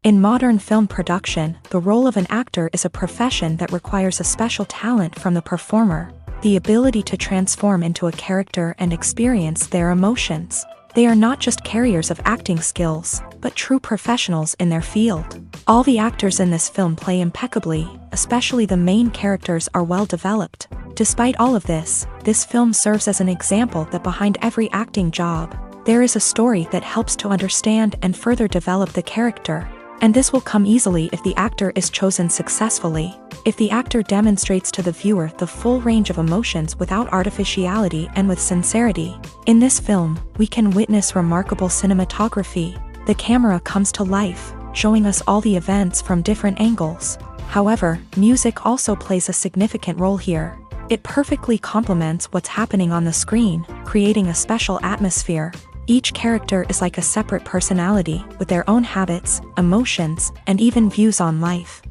In modern film production, the role of an actor is a profession that requires a special talent from the performer, the ability to transform into a character and experience their emotions. They are not just carriers of acting skills, but true professionals in their field. All the actors in this film play impeccably, especially the main characters are well developed. Despite all of this film serves as an example that behind every acting job, there is a story that helps to understand and further develop the character. And this will come easily if the actor is chosen successfully. If the actor demonstrates to the viewer the full range of emotions without artificiality and with sincerity. In this film, we can witness remarkable cinematography. The camera comes to life, showing us all the events from different angles. However, music also plays a significant role here. It perfectly complements what's happening on the screen, creating a special atmosphere. Each character is like a separate personality, with their own habits, emotions, and even views on life.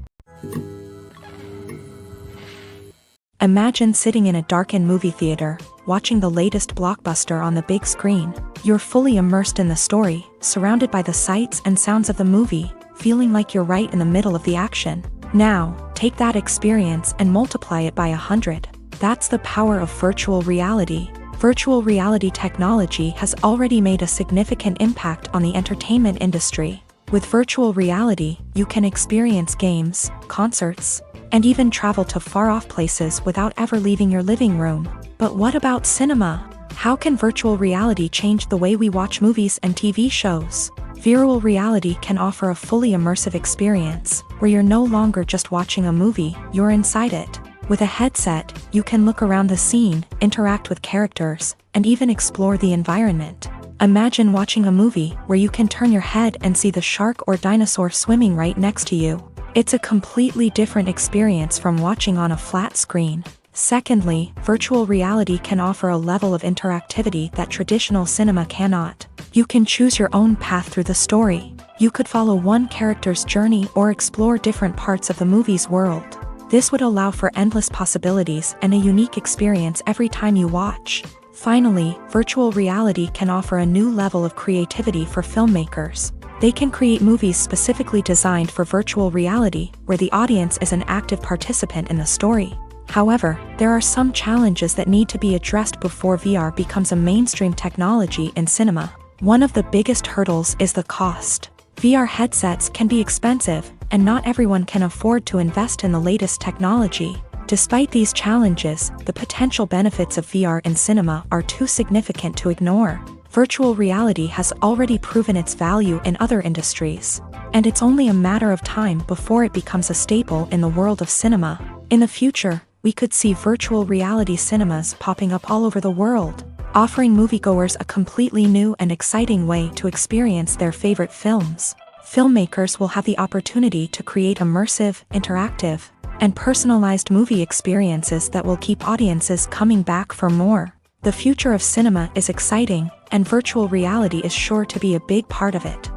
Imagine sitting in a darkened movie theater, watching the latest blockbuster on the big screen. You're fully immersed in the story, surrounded by the sights and sounds of the movie, feeling like you're right in the middle of the action. Now, take that experience and multiply it by 100. That's the power of virtual reality. Virtual reality technology has already made a significant impact on the entertainment industry. With virtual reality, you can experience games, concerts, and even travel to far-off places without ever leaving your living room. But what about cinema? How can virtual reality change the way we watch movies and TV shows? Virtual reality can offer a fully immersive experience, where you're no longer just watching a movie, you're inside it. With a headset, you can look around the scene, interact with characters, and even explore the environment. Imagine watching a movie where you can turn your head and see the shark or dinosaur swimming right next to you. It's a completely different experience from watching on a flat screen. Secondly, virtual reality can offer a level of interactivity that traditional cinema cannot. You can choose your own path through the story. You could follow one character's journey or explore different parts of the movie's world. This would allow for endless possibilities and a unique experience every time you watch. Finally, virtual reality can offer a new level of creativity for filmmakers. They can create movies specifically designed for virtual reality, where the audience is an active participant in the story. However, there are some challenges that need to be addressed before VR becomes a mainstream technology in cinema. One of the biggest hurdles is the cost. VR headsets can be expensive, and not everyone can afford to invest in the latest technology. Despite these challenges, the potential benefits of VR in cinema are too significant to ignore. Virtual reality has already proven its value in other industries, and it's only a matter of time before it becomes a staple in the world of cinema. In the future, we could see virtual reality cinemas popping up all over the world, offering moviegoers a completely new and exciting way to experience their favorite films. Filmmakers will have the opportunity to create immersive, interactive, and personalized movie experiences that will keep audiences coming back for more. The future of cinema is exciting, and virtual reality is sure to be a big part of it.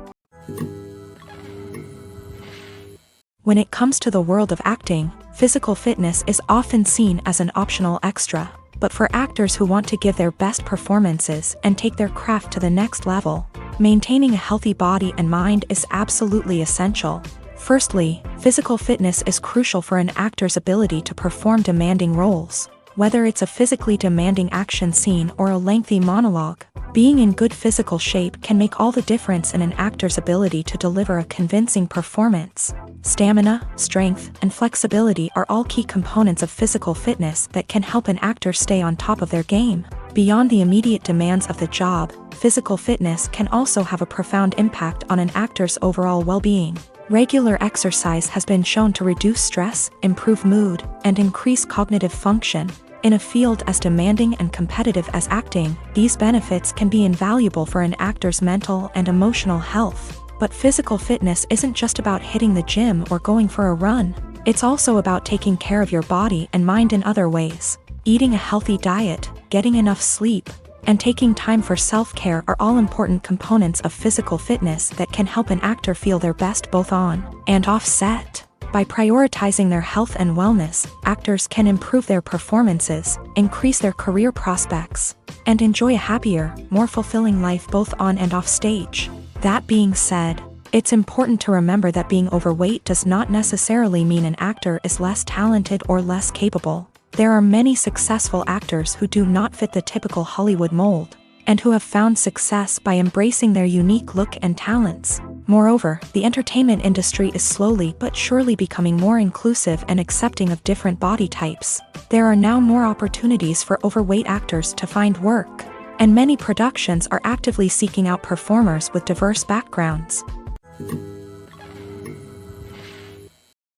When it comes to the world of acting, physical fitness is often seen as an optional extra. But for actors who want to give their best performances and take their craft to the next level, maintaining a healthy body and mind is absolutely essential. Firstly, physical fitness is crucial for an actor's ability to perform demanding roles. Whether it's a physically demanding action scene or a lengthy monologue, being in good physical shape can make all the difference in an actor's ability to deliver a convincing performance. Stamina, strength, and flexibility are all key components of physical fitness that can help an actor stay on top of their game. Beyond the immediate demands of the job, physical fitness can also have a profound impact on an actor's overall well-being. Regular exercise has been shown to reduce stress, improve mood, and increase cognitive function. In a field as demanding and competitive as acting, these benefits can be invaluable for an actor's mental and emotional health. But physical fitness isn't just about hitting the gym or going for a run. It's also about taking care of your body and mind in other ways. Eating a healthy diet, getting enough sleep, and taking time for self-care are all important components of physical fitness that can help an actor feel their best both on and off set. By prioritizing their health and wellness, actors can improve their performances, increase their career prospects, and enjoy a happier, more fulfilling life both on and off stage. That being said, It's important to remember that being overweight does not necessarily mean an actor is less talented or less capable. There are many successful actors who do not fit the typical Hollywood mold, and who have found success by embracing their unique look and talents. Moreover, the entertainment industry is slowly but surely becoming more inclusive and accepting of different body types. There are now more opportunities for overweight actors to find work, and many productions are actively seeking out performers with diverse backgrounds.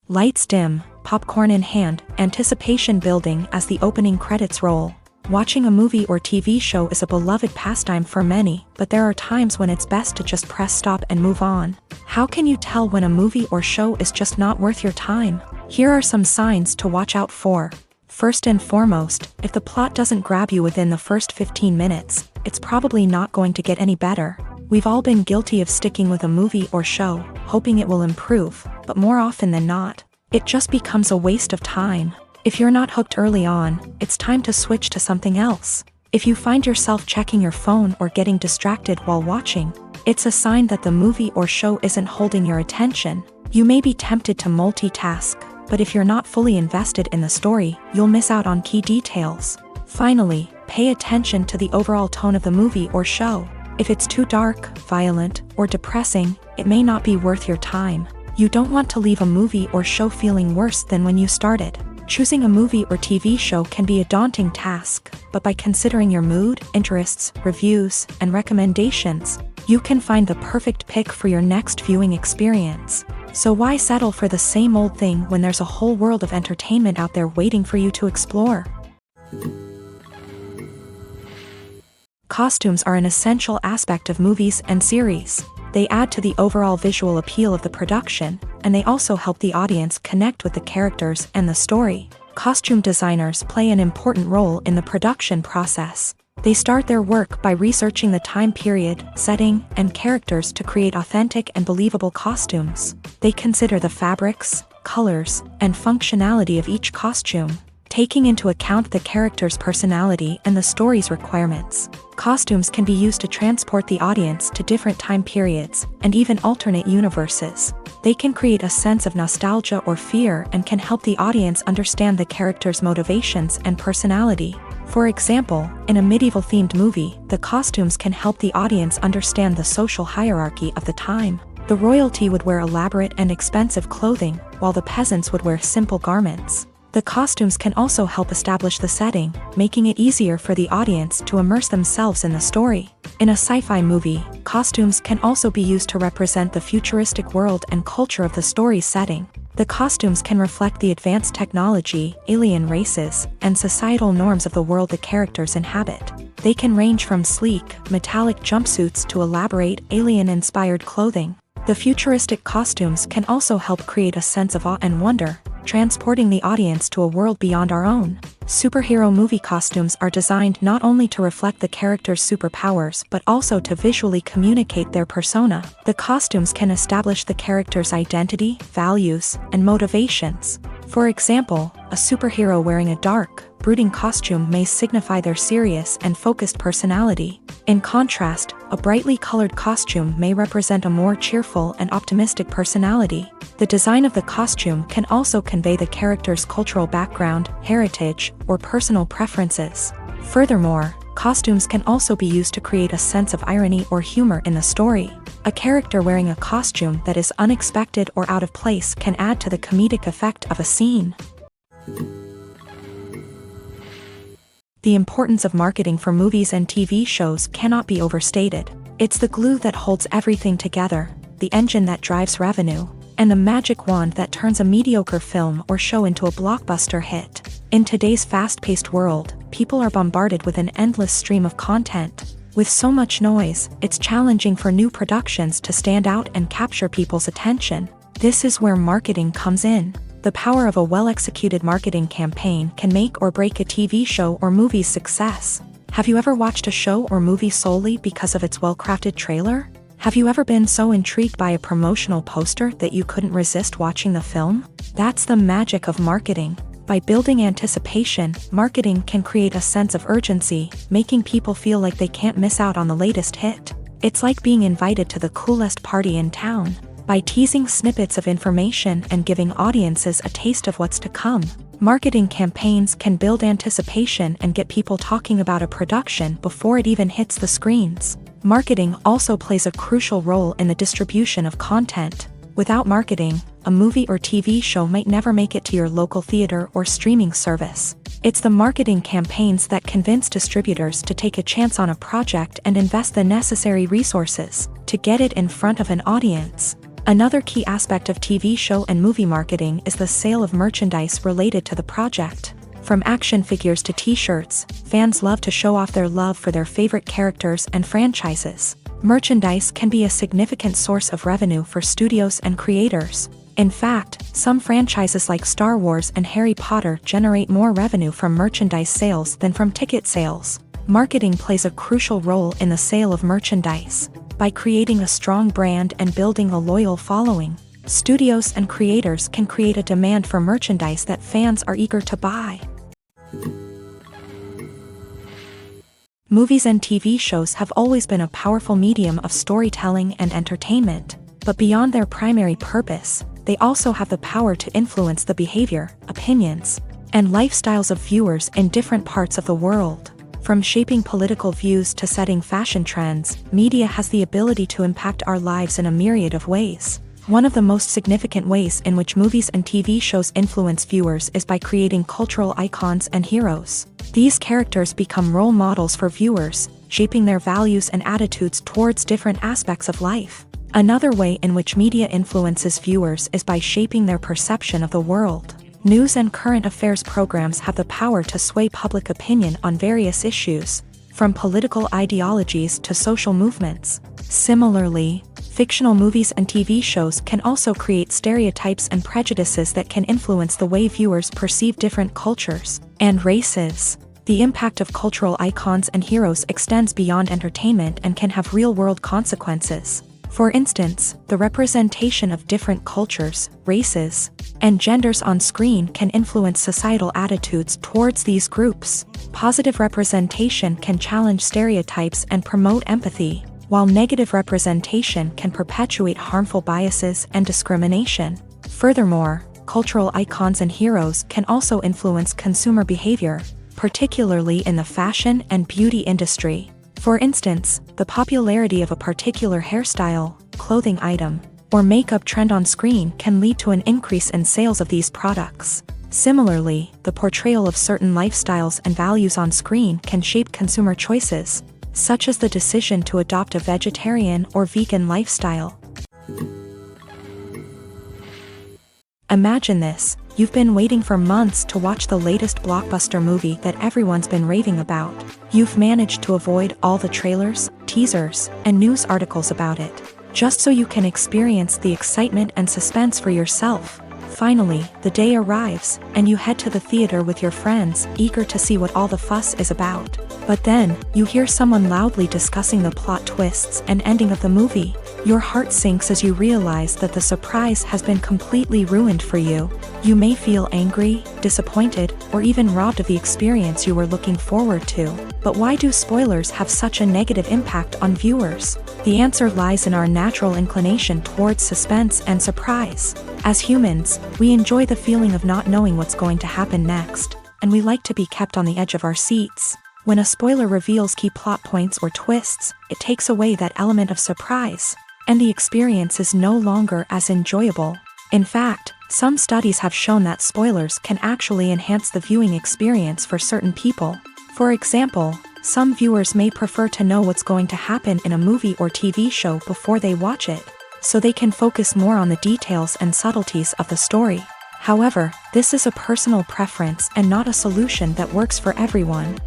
Lights dim, popcorn in hand, anticipation building as the opening credits roll. Watching a movie or TV show is a beloved pastime for many, but there are times when it's best to just press stop and move on. How can you tell when a movie or show is just not worth your time? Here are some signs to watch out for. First and foremost, if the plot doesn't grab you within the first 15 minutes, it's probably not going to get any better. We've all been guilty of sticking with a movie or show, hoping it will improve, but more often than not, it just becomes a waste of time. If you're not hooked early on, it's time to switch to something else. If you find yourself checking your phone or getting distracted while watching, it's a sign that the movie or show isn't holding your attention. You may be tempted to multitask, but if you're not fully invested in the story, you'll miss out on key details. Finally, pay attention to the overall tone of the movie or show. If it's too dark, violent, or depressing, it may not be worth your time. You don't want to leave a movie or show feeling worse than when you started. Choosing a movie or TV show can be a daunting task, but by considering your mood, interests, reviews, and recommendations, you can find the perfect pick for your next viewing experience. So why settle for the same old thing when there's a whole world of entertainment out there waiting for you to explore? Costumes are an essential aspect of movies and series. They add to the overall visual appeal of the production, and they also help the audience connect with the characters and the story. Costume designers play an important role in the production process. They start their work by researching the time period, setting, and characters to create authentic and believable costumes. They consider the fabrics, colors, and functionality of each costume, taking into account the character's personality and the story's requirements. Costumes can be used to transport the audience to different time periods, and even alternate universes. They can create a sense of nostalgia or fear and can help the audience understand the character's motivations and personality. For example, in a medieval-themed movie, the costumes can help the audience understand the social hierarchy of the time. The royalty would wear elaborate and expensive clothing, while the peasants would wear simple garments. The costumes can also help establish the setting, making it easier for the audience to immerse themselves in the story. In a sci-fi movie, costumes can also be used to represent the futuristic world and culture of the story's setting. The costumes can reflect the advanced technology, alien races, and societal norms of the world the characters inhabit. They can range from sleek, metallic jumpsuits to elaborate, alien-inspired clothing. The futuristic costumes can also help create a sense of awe and wonder, transporting the audience to a world beyond our own. Superhero movie costumes are designed not only to reflect the character's superpowers but also to visually communicate their persona. The costumes can establish the character's identity, values, and motivations. For example, a superhero wearing a dark, brooding costume may signify their serious and focused personality. In contrast, a brightly colored costume may represent a more cheerful and optimistic personality. The design of the costume can also convey the character's cultural background, heritage, or personal preferences. Furthermore, costumes can also be used to create a sense of irony or humor in the story. A character wearing a costume that is unexpected or out of place can add to the comedic effect of a scene. The importance of marketing for movies and TV shows cannot be overstated. It's the glue that holds everything together, the engine that drives revenue, and the magic wand that turns a mediocre film or show into a blockbuster hit. In today's fast-paced world, people are bombarded with an endless stream of content. With so much noise, it's challenging for new productions to stand out and capture people's attention. This is where marketing comes in. The power of a well-executed marketing campaign can make or break a TV show or movie's success. Have you ever watched a show or movie solely because of its well-crafted trailer? Have you ever been so intrigued by a promotional poster that you couldn't resist watching the film? That's the magic of marketing. By building anticipation, marketing can create a sense of urgency, making people feel like they can't miss out on the latest hit. It's like being invited to the coolest party in town. By teasing snippets of information and giving audiences a taste of what's to come, marketing campaigns can build anticipation and get people talking about a production before it even hits the screens. Marketing also plays a crucial role in the distribution of content. Without marketing, a movie or TV show might never make it to your local theater or streaming service. It's the marketing campaigns that convince distributors to take a chance on a project and invest the necessary resources to get it in front of an audience. Another key aspect of TV show and movie marketing is the sale of merchandise related to the project. From action figures to t-shirts, fans love to show off their love for their favorite characters and franchises. Merchandise can be a significant source of revenue for studios and creators. In fact, some franchises like Star Wars and Harry Potter generate more revenue from merchandise sales than from ticket sales. Marketing plays a crucial role in the sale of merchandise. By creating a strong brand and building a loyal following, studios and creators can create a demand for merchandise that fans are eager to buy. Movies and TV shows have always been a powerful medium of storytelling and entertainment, but beyond their primary purpose, they also have the power to influence the behavior, opinions, and lifestyles of viewers in different parts of the world. From shaping political views to setting fashion trends, media has the ability to impact our lives in a myriad of ways. One of the most significant ways in which movies and TV shows influence viewers is by creating cultural icons and heroes. These characters become role models for viewers, shaping their values and attitudes towards different aspects of life. Another way in which media influences viewers is by shaping their perception of the world. News and current affairs programs have the power to sway public opinion on various issues, from political ideologies to social movements. Similarly, fictional movies and TV shows can also create stereotypes and prejudices that can influence the way viewers perceive different cultures and races. The impact of cultural icons and heroes extends beyond entertainment and can have real-world consequences. For instance, the representation of different cultures, races, and genders on screen can influence societal attitudes towards these groups. Positive representation can challenge stereotypes and promote empathy, while negative representation can perpetuate harmful biases and discrimination. Furthermore, cultural icons and heroes can also influence consumer behavior, particularly in the fashion and beauty industry. For instance, the popularity of a particular hairstyle, clothing item, or makeup trend on screen can lead to an increase in sales of these products. Similarly, the portrayal of certain lifestyles and values on screen can shape consumer choices, such as the decision to adopt a vegetarian or vegan lifestyle. Imagine this: you've been waiting for months to watch the latest blockbuster movie that everyone's been raving about. You've managed to avoid all the trailers, teasers, and news articles about it, just so you can experience the excitement and suspense for yourself. Finally, the day arrives, and you head to the theater with your friends, eager to see what all the fuss is about. But then, you hear someone loudly discussing the plot twists and ending of the movie. Your heart sinks as you realize that the surprise has been completely ruined for you. You may feel angry, disappointed, or even robbed of the experience you were looking forward to. But why do spoilers have such a negative impact on viewers? The answer lies in our natural inclination towards suspense and surprise. As humans, we enjoy the feeling of not knowing what's going to happen next, and we like to be kept on the edge of our seats. When a spoiler reveals key plot points or twists, it takes away that element of surprise, and the experience is no longer as enjoyable. In fact, some studies have shown that spoilers can actually enhance the viewing experience for certain people. For example, some viewers may prefer to know what's going to happen in a movie or TV show before they watch it, so they can focus more on the details and subtleties of the story. However, this is a personal preference and not a solution that works for everyone.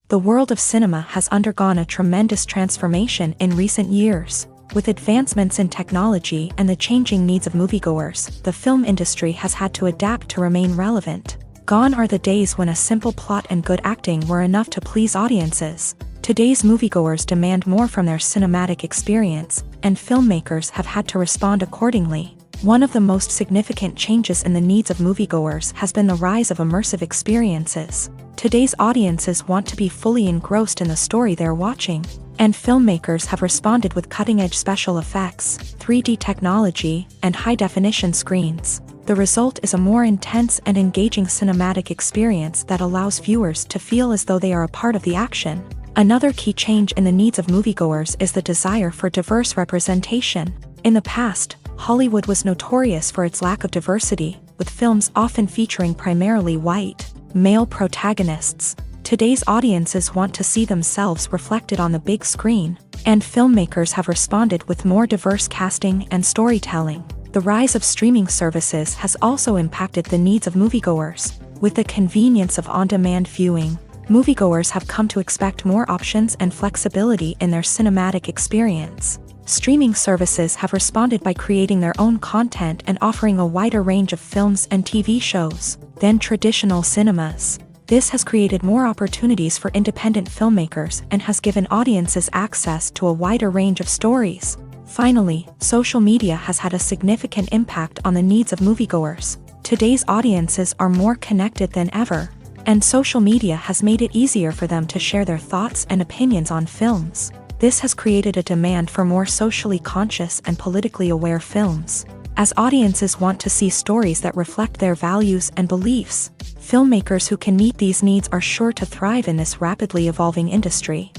The world of cinema has undergone a tremendous transformation in recent years. With advancements in technology and the changing needs of moviegoers, the film industry has had to adapt to remain relevant. Gone are the days when a simple plot and good acting were enough to please audiences. Today's moviegoers demand more from their cinematic experience, and filmmakers have had to respond accordingly. One of the most significant changes in the needs of moviegoers has been the rise of immersive experiences. Today's audiences want to be fully engrossed in the story they're watching, and filmmakers have responded with cutting-edge special effects, 3D technology, and high-definition screens. The result is a more intense and engaging cinematic experience that allows viewers to feel as though they are a part of the action. Another key change in the needs of moviegoers is the desire for diverse representation. In the past, Hollywood was notorious for its lack of diversity, with films often featuring primarily white, male protagonists. Today's audiences want to see themselves reflected on the big screen, and filmmakers have responded with more diverse casting and storytelling. The rise of streaming services has also impacted the needs of moviegoers. With the convenience of on-demand viewing, moviegoers have come to expect more options and flexibility in their cinematic experience. Streaming services have responded by creating their own content and offering a wider range of films and TV shows than traditional cinemas. This has created more opportunities for independent filmmakers and has given audiences access to a wider range of stories. Finally, social media has had a significant impact on the needs of moviegoers. Today's audiences are more connected than ever, and social media has made it easier for them to share their thoughts and opinions on films. This has created a demand for more socially conscious and politically aware films. As audiences want to see stories that reflect their values and beliefs, filmmakers who can meet these needs are sure to thrive in this rapidly evolving industry.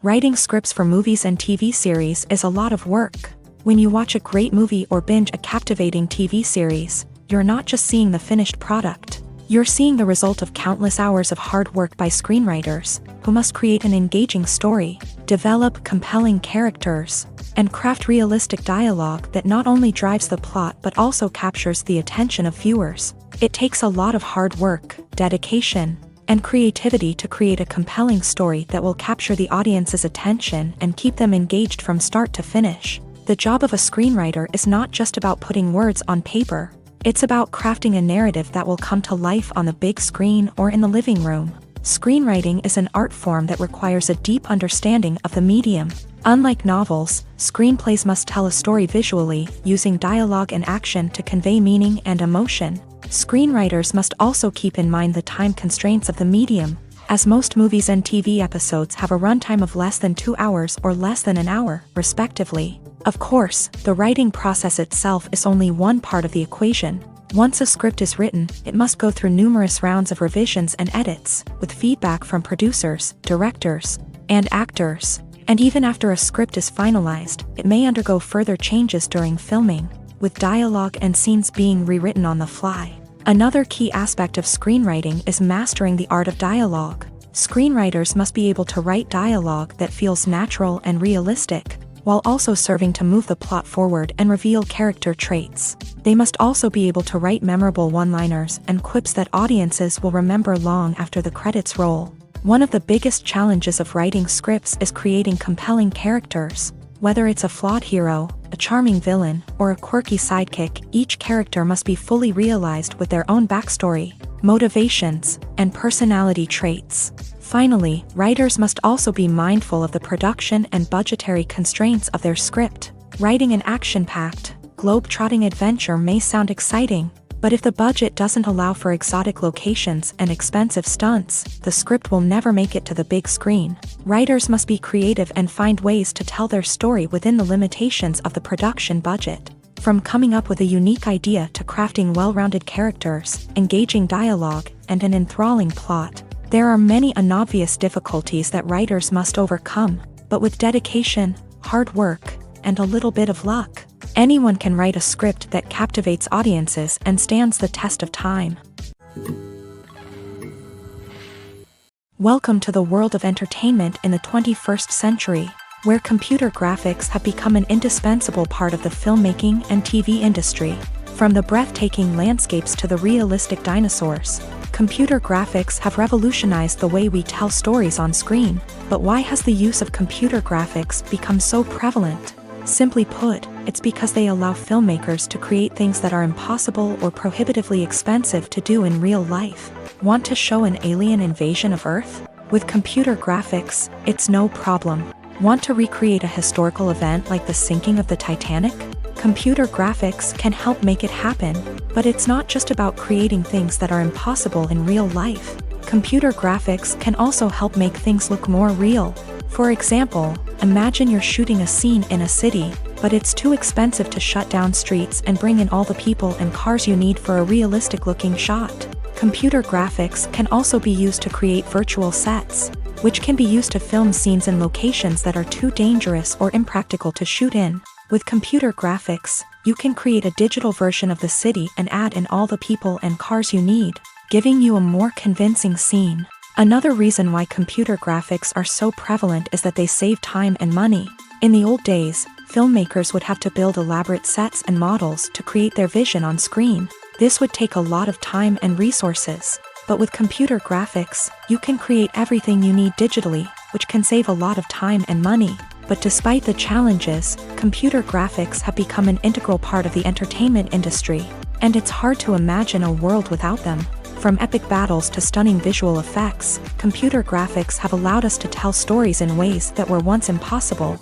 Writing scripts for movies and TV series is a lot of work. When you watch a great movie or binge a captivating TV series, you're not just seeing the finished product. You're seeing the result of countless hours of hard work by screenwriters, who must create an engaging story, develop compelling characters, and craft realistic dialogue that not only drives the plot but also captures the attention of viewers. It takes a lot of hard work, dedication, and creativity to create a compelling story that will capture the audience's attention and keep them engaged from start to finish. The job of a screenwriter is not just about putting words on paper. It's about crafting a narrative that will come to life on the big screen or in the living room. Screenwriting is an art form that requires a deep understanding of the medium. Unlike novels, screenplays must tell a story visually, using dialogue and action to convey meaning and emotion. Screenwriters must also keep in mind the time constraints of the medium, as most movies and TV episodes have a runtime of less than 2 hours or less than an hour, respectively. Of course, the writing process itself is only one part of the equation. Once a script is written, it must go through numerous rounds of revisions and edits, with feedback from producers, directors, and actors. And even after a script is finalized, it may undergo further changes during filming, with dialogue and scenes being rewritten on the fly. Another key aspect of screenwriting is mastering the art of dialogue. Screenwriters must be able to write dialogue that feels natural and realistic, while also serving to move the plot forward and reveal character traits. They must also be able to write memorable one-liners and quips that audiences will remember long after the credits roll. One of the biggest challenges of writing scripts is creating compelling characters. Whether it's a flawed hero, a charming villain, or a quirky sidekick, each character must be fully realized with their own backstory, motivations, and personality traits. Finally, writers must also be mindful of the production and budgetary constraints of their script. Writing an action-packed, globe-trotting adventure may sound exciting, but if the budget doesn't allow for exotic locations and expensive stunts, the script will never make it to the big screen. Writers must be creative and find ways to tell their story within the limitations of the production budget. From coming up with a unique idea to crafting well-rounded characters, engaging dialogue, and an enthralling plot, there are many unobvious difficulties that writers must overcome, but with dedication, hard work, and a little bit of luck, anyone can write a script that captivates audiences and stands the test of time. Welcome to the world of entertainment in the 21st century, where computer graphics have become an indispensable part of the filmmaking and TV industry. From the breathtaking landscapes to the realistic dinosaurs, computer graphics have revolutionized the way we tell stories on screen. But why has the use of computer graphics become so prevalent? Simply put, it's because they allow filmmakers to create things that are impossible or prohibitively expensive to do in real life. Want to show an alien invasion of Earth? With computer graphics, it's no problem. Want to recreate a historical event like the sinking of the Titanic? Computer graphics can help make it happen, but it's not just about creating things that are impossible in real life. Computer graphics can also help make things look more real. For example, imagine you're shooting a scene in a city, but it's too expensive to shut down streets and bring in all the people and cars you need for a realistic-looking shot. Computer graphics can also be used to create virtual sets, which can be used to film scenes in locations that are too dangerous or impractical to shoot in. With computer graphics, you can create a digital version of the city and add in all the people and cars you need, giving you a more convincing scene. Another reason why computer graphics are so prevalent is that they save time and money. In the old days, filmmakers would have to build elaborate sets and models to create their vision on screen. This would take a lot of time and resources. But with computer graphics, you can create everything you need digitally, which can save a lot of time and money. But despite the challenges, computer graphics have become an integral part of the entertainment industry, and it's hard to imagine a world without them. From epic battles to stunning visual effects, computer graphics have allowed us to tell stories in ways that were once impossible.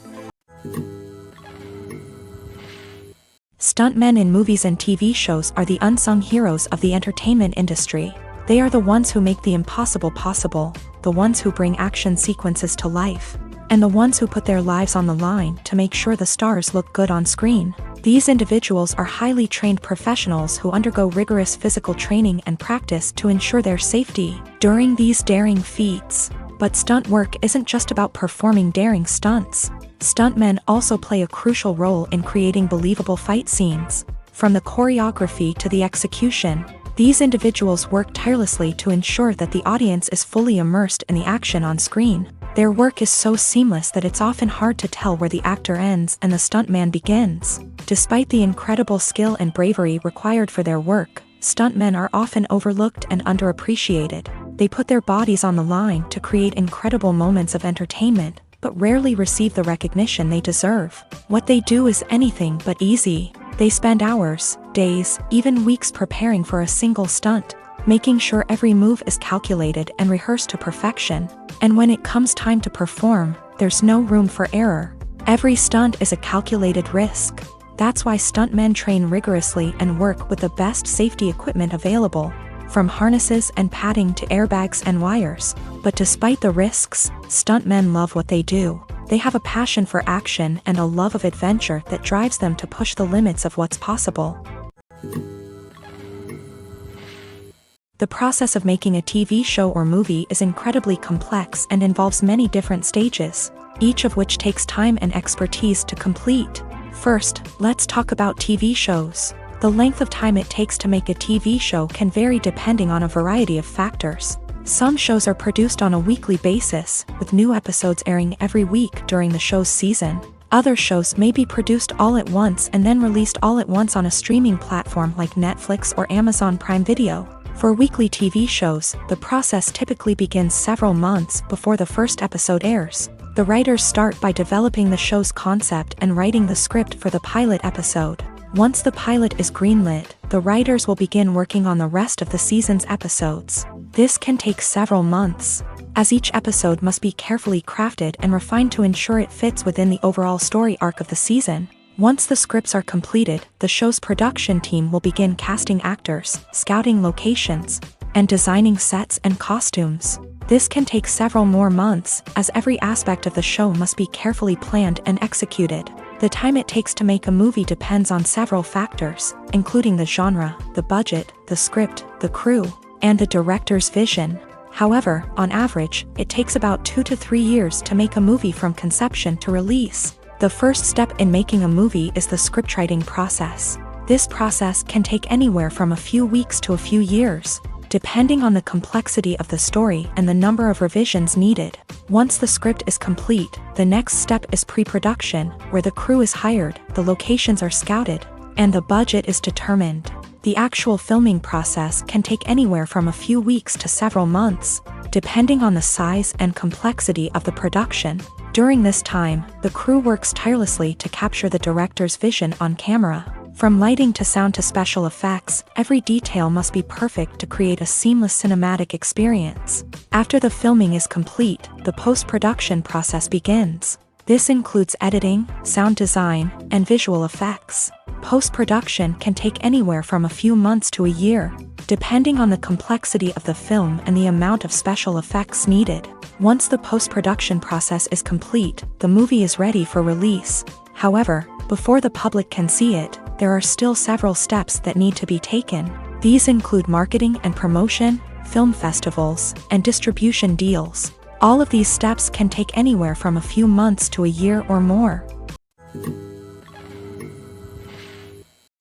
Stuntmen in movies and TV shows are the unsung heroes of the entertainment industry. They are the ones who make the impossible possible, the ones who bring action sequences to life, and the ones who put their lives on the line to make sure the stars look good on screen. These individuals are highly trained professionals who undergo rigorous physical training and practice to ensure their safety during these daring feats. But stunt work isn't just about performing daring stunts. Stuntmen also play a crucial role in creating believable fight scenes. From the choreography to the execution, these individuals work tirelessly to ensure that the audience is fully immersed in the action on screen. Their work is so seamless that it's often hard to tell where the actor ends and the stuntman begins. Despite the incredible skill and bravery required for their work, stuntmen are often overlooked and underappreciated. They put their bodies on the line to create incredible moments of entertainment, but rarely receive the recognition they deserve. What they do is anything but easy. They spend hours, days, even weeks preparing for a single stunt, making sure every move is calculated and rehearsed to perfection. And when it comes time to perform, there's no room for error. Every stunt is a calculated risk. That's why stuntmen train rigorously and work with the best safety equipment available, from harnesses and padding to airbags and wires. But despite the risks, stuntmen love what they do. They have a passion for action and a love of adventure that drives them to push the limits of what's possible. The process of making a TV show or movie is incredibly complex and involves many different stages, each of which takes time and expertise to complete. First, let's talk about TV shows. The length of time it takes to make a TV show can vary depending on a variety of factors. Some shows are produced on a weekly basis, with new episodes airing every week during the show's season. Other shows may be produced all at once and then released all at once on a streaming platform like Netflix or Amazon Prime Video. For weekly TV shows, the process typically begins several months before the first episode airs. The writers start by developing the show's concept and writing the script for the pilot episode. Once the pilot is greenlit, the writers will begin working on the rest of the season's episodes. This can take several months, as each episode must be carefully crafted and refined to ensure it fits within the overall story arc of the season. Once the scripts are completed, the show's production team will begin casting actors, scouting locations, and designing sets and costumes. This can take several more months, as every aspect of the show must be carefully planned and executed. The time it takes to make a movie depends on several factors, including the genre, the budget, the script, the crew, and the director's vision. However, on average, it takes about 2 to 3 years to make a movie from conception to release. The first step in making a movie is the scriptwriting process. This process can take anywhere from a few weeks to a few years, depending on the complexity of the story and the number of revisions needed. Once the script is complete, the next step is pre-production, where the crew is hired, the locations are scouted, and the budget is determined. The actual filming process can take anywhere from a few weeks to several months, depending on the size and complexity of the production. During this time, the crew works tirelessly to capture the director's vision on camera. From lighting to sound to special effects, every detail must be perfect to create a seamless cinematic experience. After the filming is complete, the post-production process begins. This includes editing, sound design, and visual effects. Post-production can take anywhere from a few months to a year, depending on the complexity of the film and the amount of special effects needed. Once the post-production process is complete, the movie is ready for release. However, before the public can see it, there are still several steps that need to be taken. These include marketing and promotion, film festivals, and distribution deals. All of these steps can take anywhere from a few months to a year or more.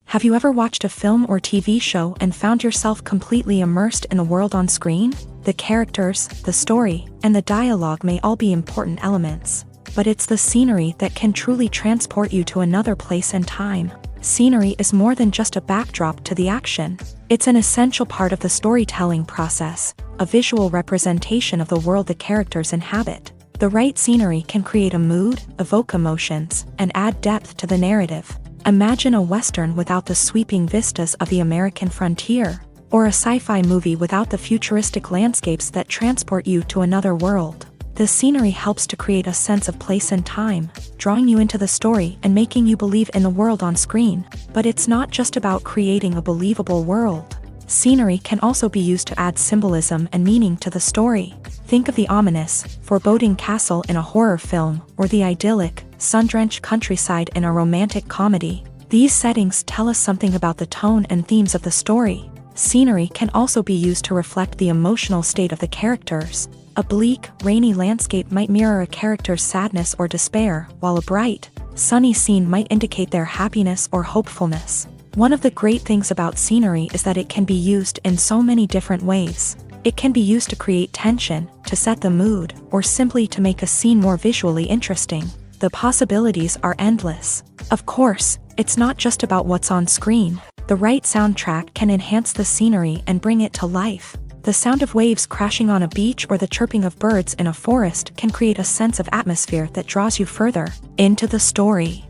Have you ever watched a film or TV show and found yourself completely immersed in the world on screen? The characters, the story, and the dialogue may all be important elements, but it's the scenery that can truly transport you to another place and time. Scenery is more than just a backdrop to the action. It's an essential part of the storytelling process, a visual representation of the world the characters inhabit. The right scenery can create a mood, evoke emotions, and add depth to the narrative. Imagine a Western without the sweeping vistas of the American frontier, or a sci-fi movie without the futuristic landscapes that transport you to another world. The scenery helps to create a sense of place and time, drawing you into the story and making you believe in the world on screen. But it's not just about creating a believable world. Scenery can also be used to add symbolism and meaning to the story. Think of the ominous, foreboding castle in a horror film, or the idyllic, sun-drenched countryside in a romantic comedy. These settings tell us something about the tone and themes of the story. Scenery can also be used to reflect the emotional state of the characters. A bleak, rainy landscape might mirror a character's sadness or despair, while a bright, sunny scene might indicate their happiness or hopefulness. One of the great things about scenery is that it can be used in so many different ways. It can be used to create tension, to set the mood, or simply to make a scene more visually interesting. The possibilities are endless. Of course, it's not just about what's on screen. The right soundtrack can enhance the scenery and bring it to life. The sound of waves crashing on a beach or the chirping of birds in a forest can create a sense of atmosphere that draws you further into the story.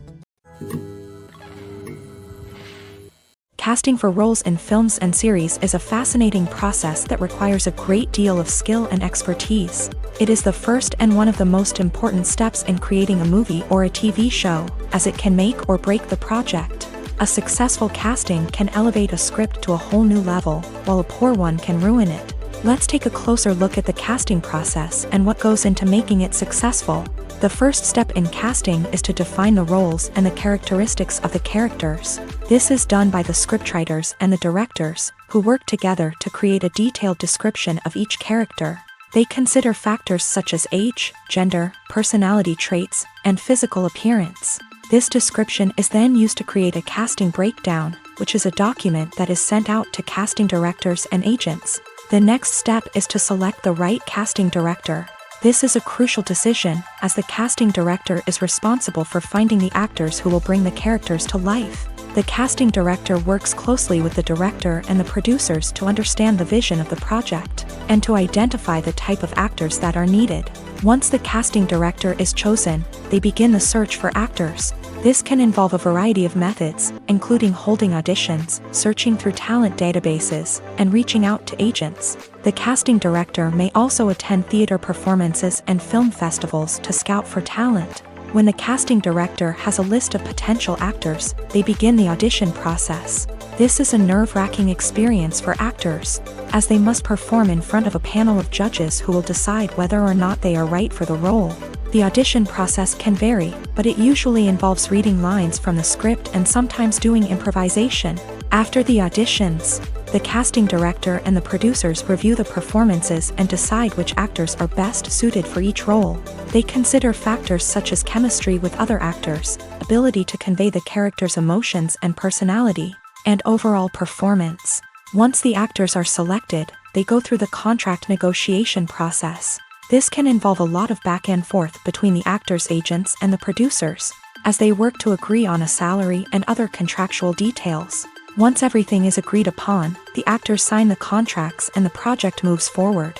Casting for roles in films and series is a fascinating process that requires a great deal of skill and expertise. It is the first and one of the most important steps in creating a movie or a TV show, as it can make or break the project. A successful casting can elevate a script to a whole new level, while a poor one can ruin it. Let's take a closer look at the casting process and what goes into making it successful. The first step in casting is to define the roles and the characteristics of the characters. This is done by the scriptwriters and the directors, who work together to create a detailed description of each character. They consider factors such as age, gender, personality traits, and physical appearance. This description is then used to create a casting breakdown, which is a document that is sent out to casting directors and agents. The next step is to select the right casting director. This is a crucial decision, as the casting director is responsible for finding the actors who will bring the characters to life. The casting director works closely with the director and the producers to understand the vision of the project, and to identify the type of actors that are needed. Once the casting director is chosen, they begin the search for actors. This can involve a variety of methods, including holding auditions, searching through talent databases, and reaching out to agents. The casting director may also attend theater performances and film festivals to scout for talent. When the casting director has a list of potential actors, they begin the audition process. This is a nerve-wracking experience for actors, as they must perform in front of a panel of judges who will decide whether or not they are right for the role. The audition process can vary, but it usually involves reading lines from the script and sometimes doing improvisation. After the auditions, the casting director and the producers review the performances and decide which actors are best suited for each role. They consider factors such as chemistry with other actors, ability to convey the character's emotions and personality, and overall performance. Once the actors are selected, they go through the contract negotiation process. This can involve a lot of back and forth between the actors' agents and the producers, as they work to agree on a salary and other contractual details. Once everything is agreed upon, the actors sign the contracts and the project moves forward.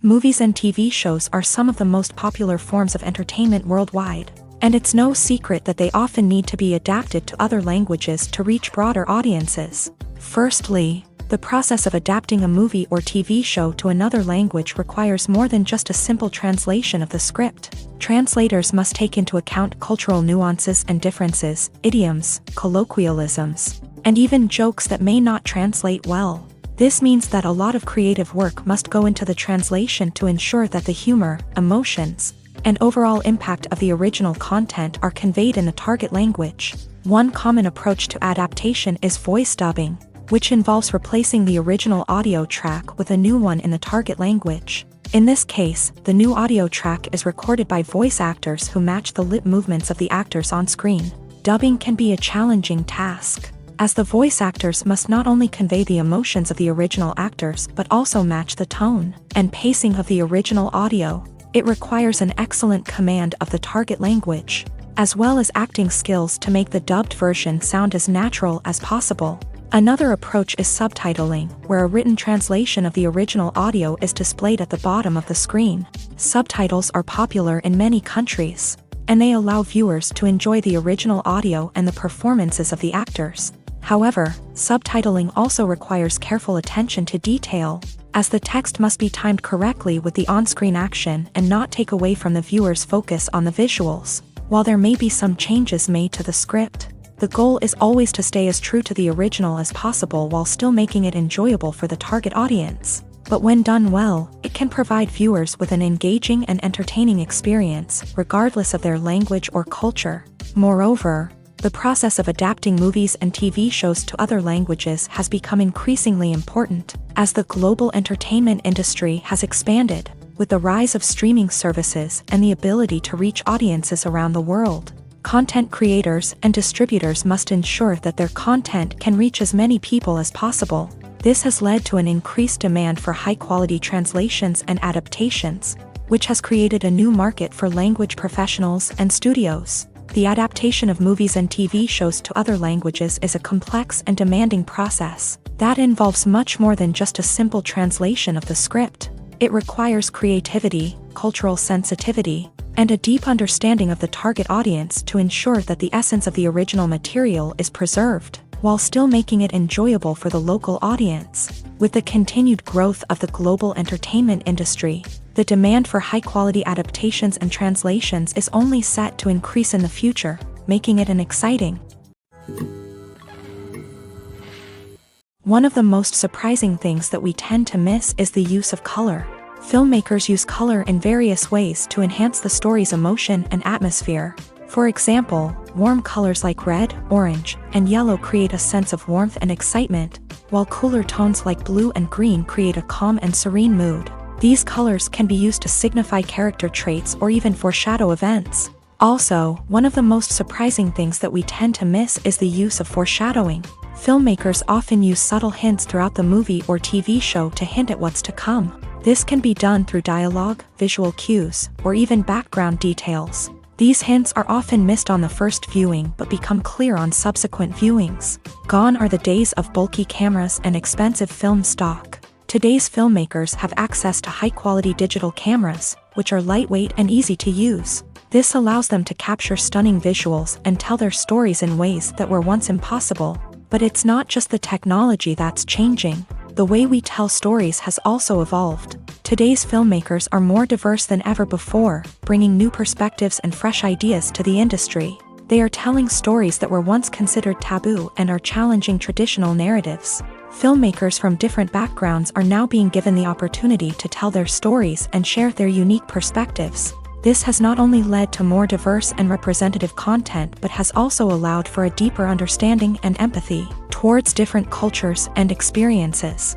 Movies and TV shows are some of the most popular forms of entertainment worldwide, and it's no secret that they often need to be adapted to other languages to reach broader audiences. Firstly, the process of adapting a movie or TV show to another language requires more than just a simple translation of the script. Translators must take into account cultural nuances and differences, idioms, colloquialisms, and even jokes that may not translate well. This means that a lot of creative work must go into the translation to ensure that the humor, emotions, and overall impact of the original content are conveyed in the target language. One common approach to adaptation is voice dubbing, which involves replacing the original audio track with a new one in the target language. In this case, the new audio track is recorded by voice actors who match the lip movements of the actors on screen. Dubbing can be a challenging task, as the voice actors must not only convey the emotions of the original actors but also match the tone and pacing of the original audio. It requires an excellent command of the target language, as well as acting skills to make the dubbed version sound as natural as possible. Another approach is subtitling, where a written translation of the original audio is displayed at the bottom of the screen. Subtitles are popular in many countries, and they allow viewers to enjoy the original audio and the performances of the actors. However, subtitling also requires careful attention to detail, as the text must be timed correctly with the on-screen action and not take away from the viewer's focus on the visuals. While there may be some changes made to the script, the goal is always to stay as true to the original as possible while still making it enjoyable for the target audience. But when done well, it can provide viewers with an engaging and entertaining experience, regardless of their language or culture. Moreover, the process of adapting movies and TV shows to other languages has become increasingly important, as the global entertainment industry has expanded, with the rise of streaming services and the ability to reach audiences around the world. Content creators and distributors must ensure that their content can reach as many people as possible. This has led to an increased demand for high-quality translations and adaptations, which has created a new market for language professionals and studios. The adaptation of movies and TV shows to other languages is a complex and demanding process that involves much more than just a simple translation of the script. It requires creativity, cultural sensitivity, and a deep understanding of the target audience to ensure that the essence of the original material is preserved, while still making it enjoyable for the local audience. With the continued growth of the global entertainment industry, the demand for high-quality adaptations and translations is only set to increase in the future, making it an exciting. One of the most surprising things that we tend to miss is the use of color. Filmmakers use color in various ways to enhance the story's emotion and atmosphere. For example, warm colors like red, orange, and yellow create a sense of warmth and excitement, while cooler tones like blue and green create a calm and serene mood. These colors can be used to signify character traits or even foreshadow events. Also, one of the most surprising things that we tend to miss is the use of foreshadowing. Filmmakers often use subtle hints throughout the movie or TV show to hint at what's to come. This can be done through dialogue, visual cues, or even background details. These hints are often missed on the first viewing but become clear on subsequent viewings. Gone are the days of bulky cameras and expensive film stock. Today's filmmakers have access to high-quality digital cameras, which are lightweight and easy to use. This allows them to capture stunning visuals and tell their stories in ways that were once impossible. But it's not just the technology that's changing. The way we tell stories has also evolved. Today's filmmakers are more diverse than ever before, bringing new perspectives and fresh ideas to the industry. They are telling stories that were once considered taboo and are challenging traditional narratives. Filmmakers from different backgrounds are now being given the opportunity to tell their stories and share their unique perspectives. This has not only led to more diverse and representative content but has also allowed for a deeper understanding and empathy towards different cultures and experiences.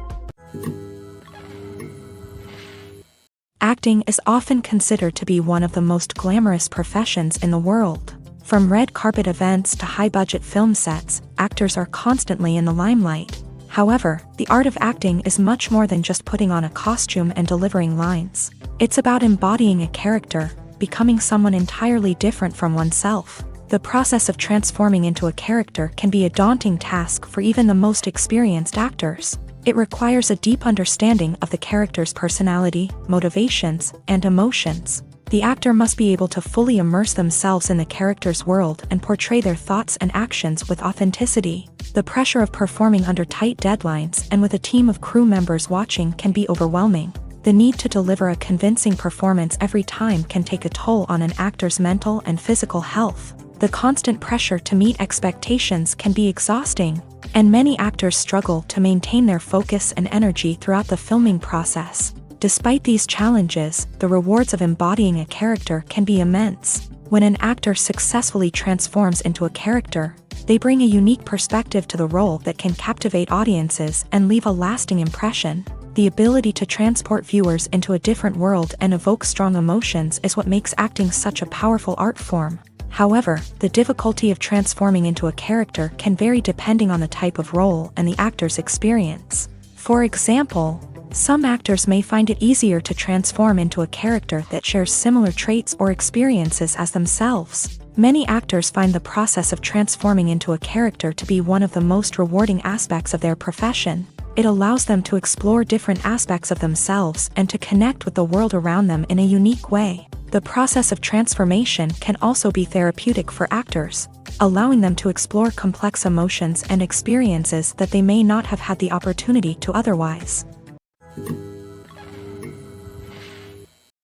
Acting is often considered to be one of the most glamorous professions in the world. From red carpet events to high-budget film sets, actors are constantly in the limelight. However, the art of acting is much more than just putting on a costume and delivering lines. It's about embodying a character, becoming someone entirely different from oneself. The process of transforming into a character can be a daunting task for even the most experienced actors. It requires a deep understanding of the character's personality, motivations, and emotions. The actor must be able to fully immerse themselves in the character's world and portray their thoughts and actions with authenticity. The pressure of performing under tight deadlines and with a team of crew members watching can be overwhelming. The need to deliver a convincing performance every time can take a toll on an actor's mental and physical health. The constant pressure to meet expectations can be exhausting, and many actors struggle to maintain their focus and energy throughout the filming process. Despite these challenges, the rewards of embodying a character can be immense. When an actor successfully transforms into a character, they bring a unique perspective to the role that can captivate audiences and leave a lasting impression. The ability to transport viewers into a different world and evoke strong emotions is what makes acting such a powerful art form. However, the difficulty of transforming into a character can vary depending on the type of role and the actor's experience. For example, some actors may find it easier to transform into a character that shares similar traits or experiences as themselves. Many actors find the process of transforming into a character to be one of the most rewarding aspects of their profession. It allows them to explore different aspects of themselves and to connect with the world around them in a unique way. The process of transformation can also be therapeutic for actors, allowing them to explore complex emotions and experiences that they may not have had the opportunity to otherwise.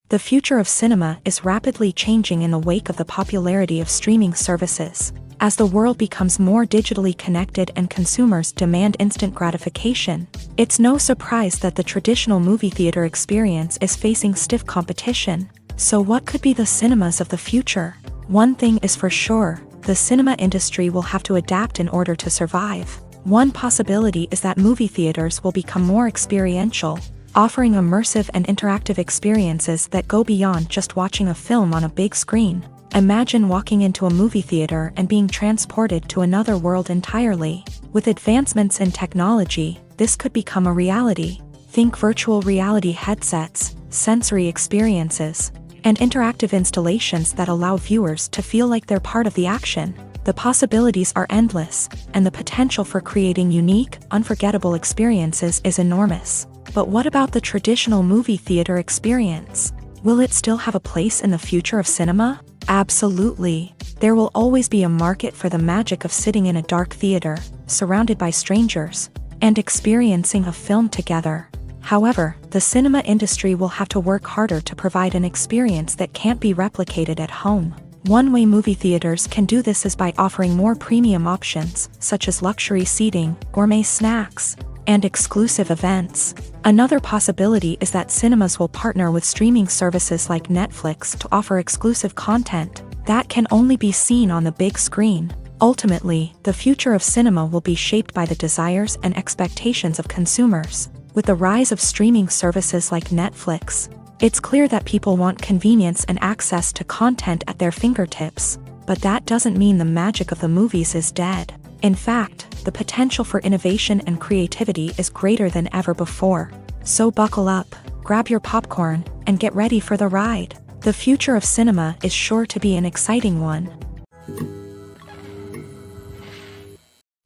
The future of cinema is rapidly changing in the wake of the popularity of streaming services. As the world becomes more digitally connected and consumers demand instant gratification, it's no surprise that the traditional movie theater experience is facing stiff competition. So what could be the cinemas of the future? One thing is for sure, the cinema industry will have to adapt in order to survive. One possibility is that movie theaters will become more experiential, offering immersive and interactive experiences that go beyond just watching a film on a big screen. Imagine walking into a movie theater and being transported to another world entirely. With advancements in technology, this could become a reality. Think virtual reality headsets, sensory experiences, and interactive installations that allow viewers to feel like they're part of the action. The possibilities are endless, and the potential for creating unique, unforgettable experiences is enormous. But what about the traditional movie theater experience? Will it still have a place in the future of cinema? Absolutely. There will always be a market for the magic of sitting in a dark theater, surrounded by strangers, and experiencing a film together. However, the cinema industry will have to work harder to provide an experience that can't be replicated at home. One way movie theaters can do this is by offering more premium options, such as luxury seating, gourmet snacks, and exclusive events. Another possibility is that cinemas will partner with streaming services like Netflix to offer exclusive content that can only be seen on the big screen. Ultimately, the future of cinema will be shaped by the desires and expectations of consumers. With the rise of streaming services like Netflix, it's clear that people want convenience and access to content at their fingertips. But that doesn't mean the magic of the movies is dead. In fact, the potential for innovation and creativity is greater than ever before. So buckle up, grab your popcorn, and get ready for the ride. The future of cinema is sure to be an exciting one.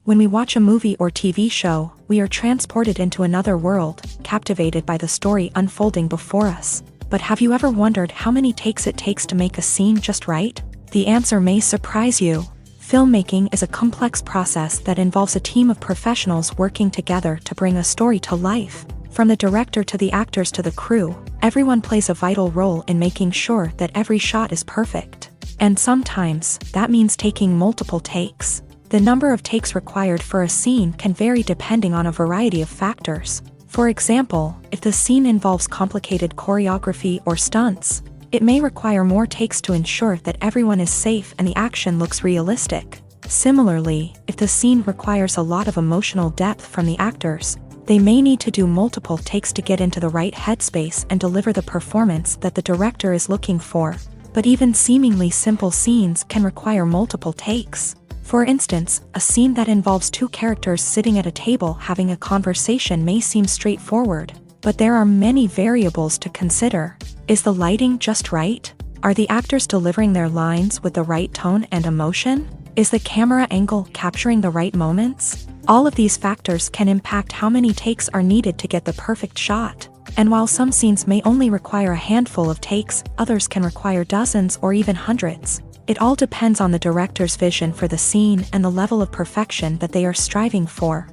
When we watch a movie or TV show, we are transported into another world, captivated by the story unfolding before us. But have you ever wondered how many takes it takes to make a scene just right? The answer may surprise you. Filmmaking is a complex process that involves a team of professionals working together to bring a story to life. From the director to the actors to the crew, everyone plays a vital role in making sure that every shot is perfect. And sometimes, that means taking multiple takes. The number of takes required for a scene can vary depending on a variety of factors. For example, if the scene involves complicated choreography or stunts, it may require more takes to ensure that everyone is safe and the action looks realistic. Similarly, if the scene requires a lot of emotional depth from the actors, they may need to do multiple takes to get into the right headspace and deliver the performance that the director is looking for. But even seemingly simple scenes can require multiple takes. For instance, a scene that involves two characters sitting at a table having a conversation may seem straightforward, but there are many variables to consider. Is the lighting just right? Are the actors delivering their lines with the right tone and emotion? Is the camera angle capturing the right moments? All of these factors can impact how many takes are needed to get the perfect shot. And while some scenes may only require a handful of takes, others can require dozens or even hundreds. It all depends on the director's vision for the scene and the level of perfection that they are striving for.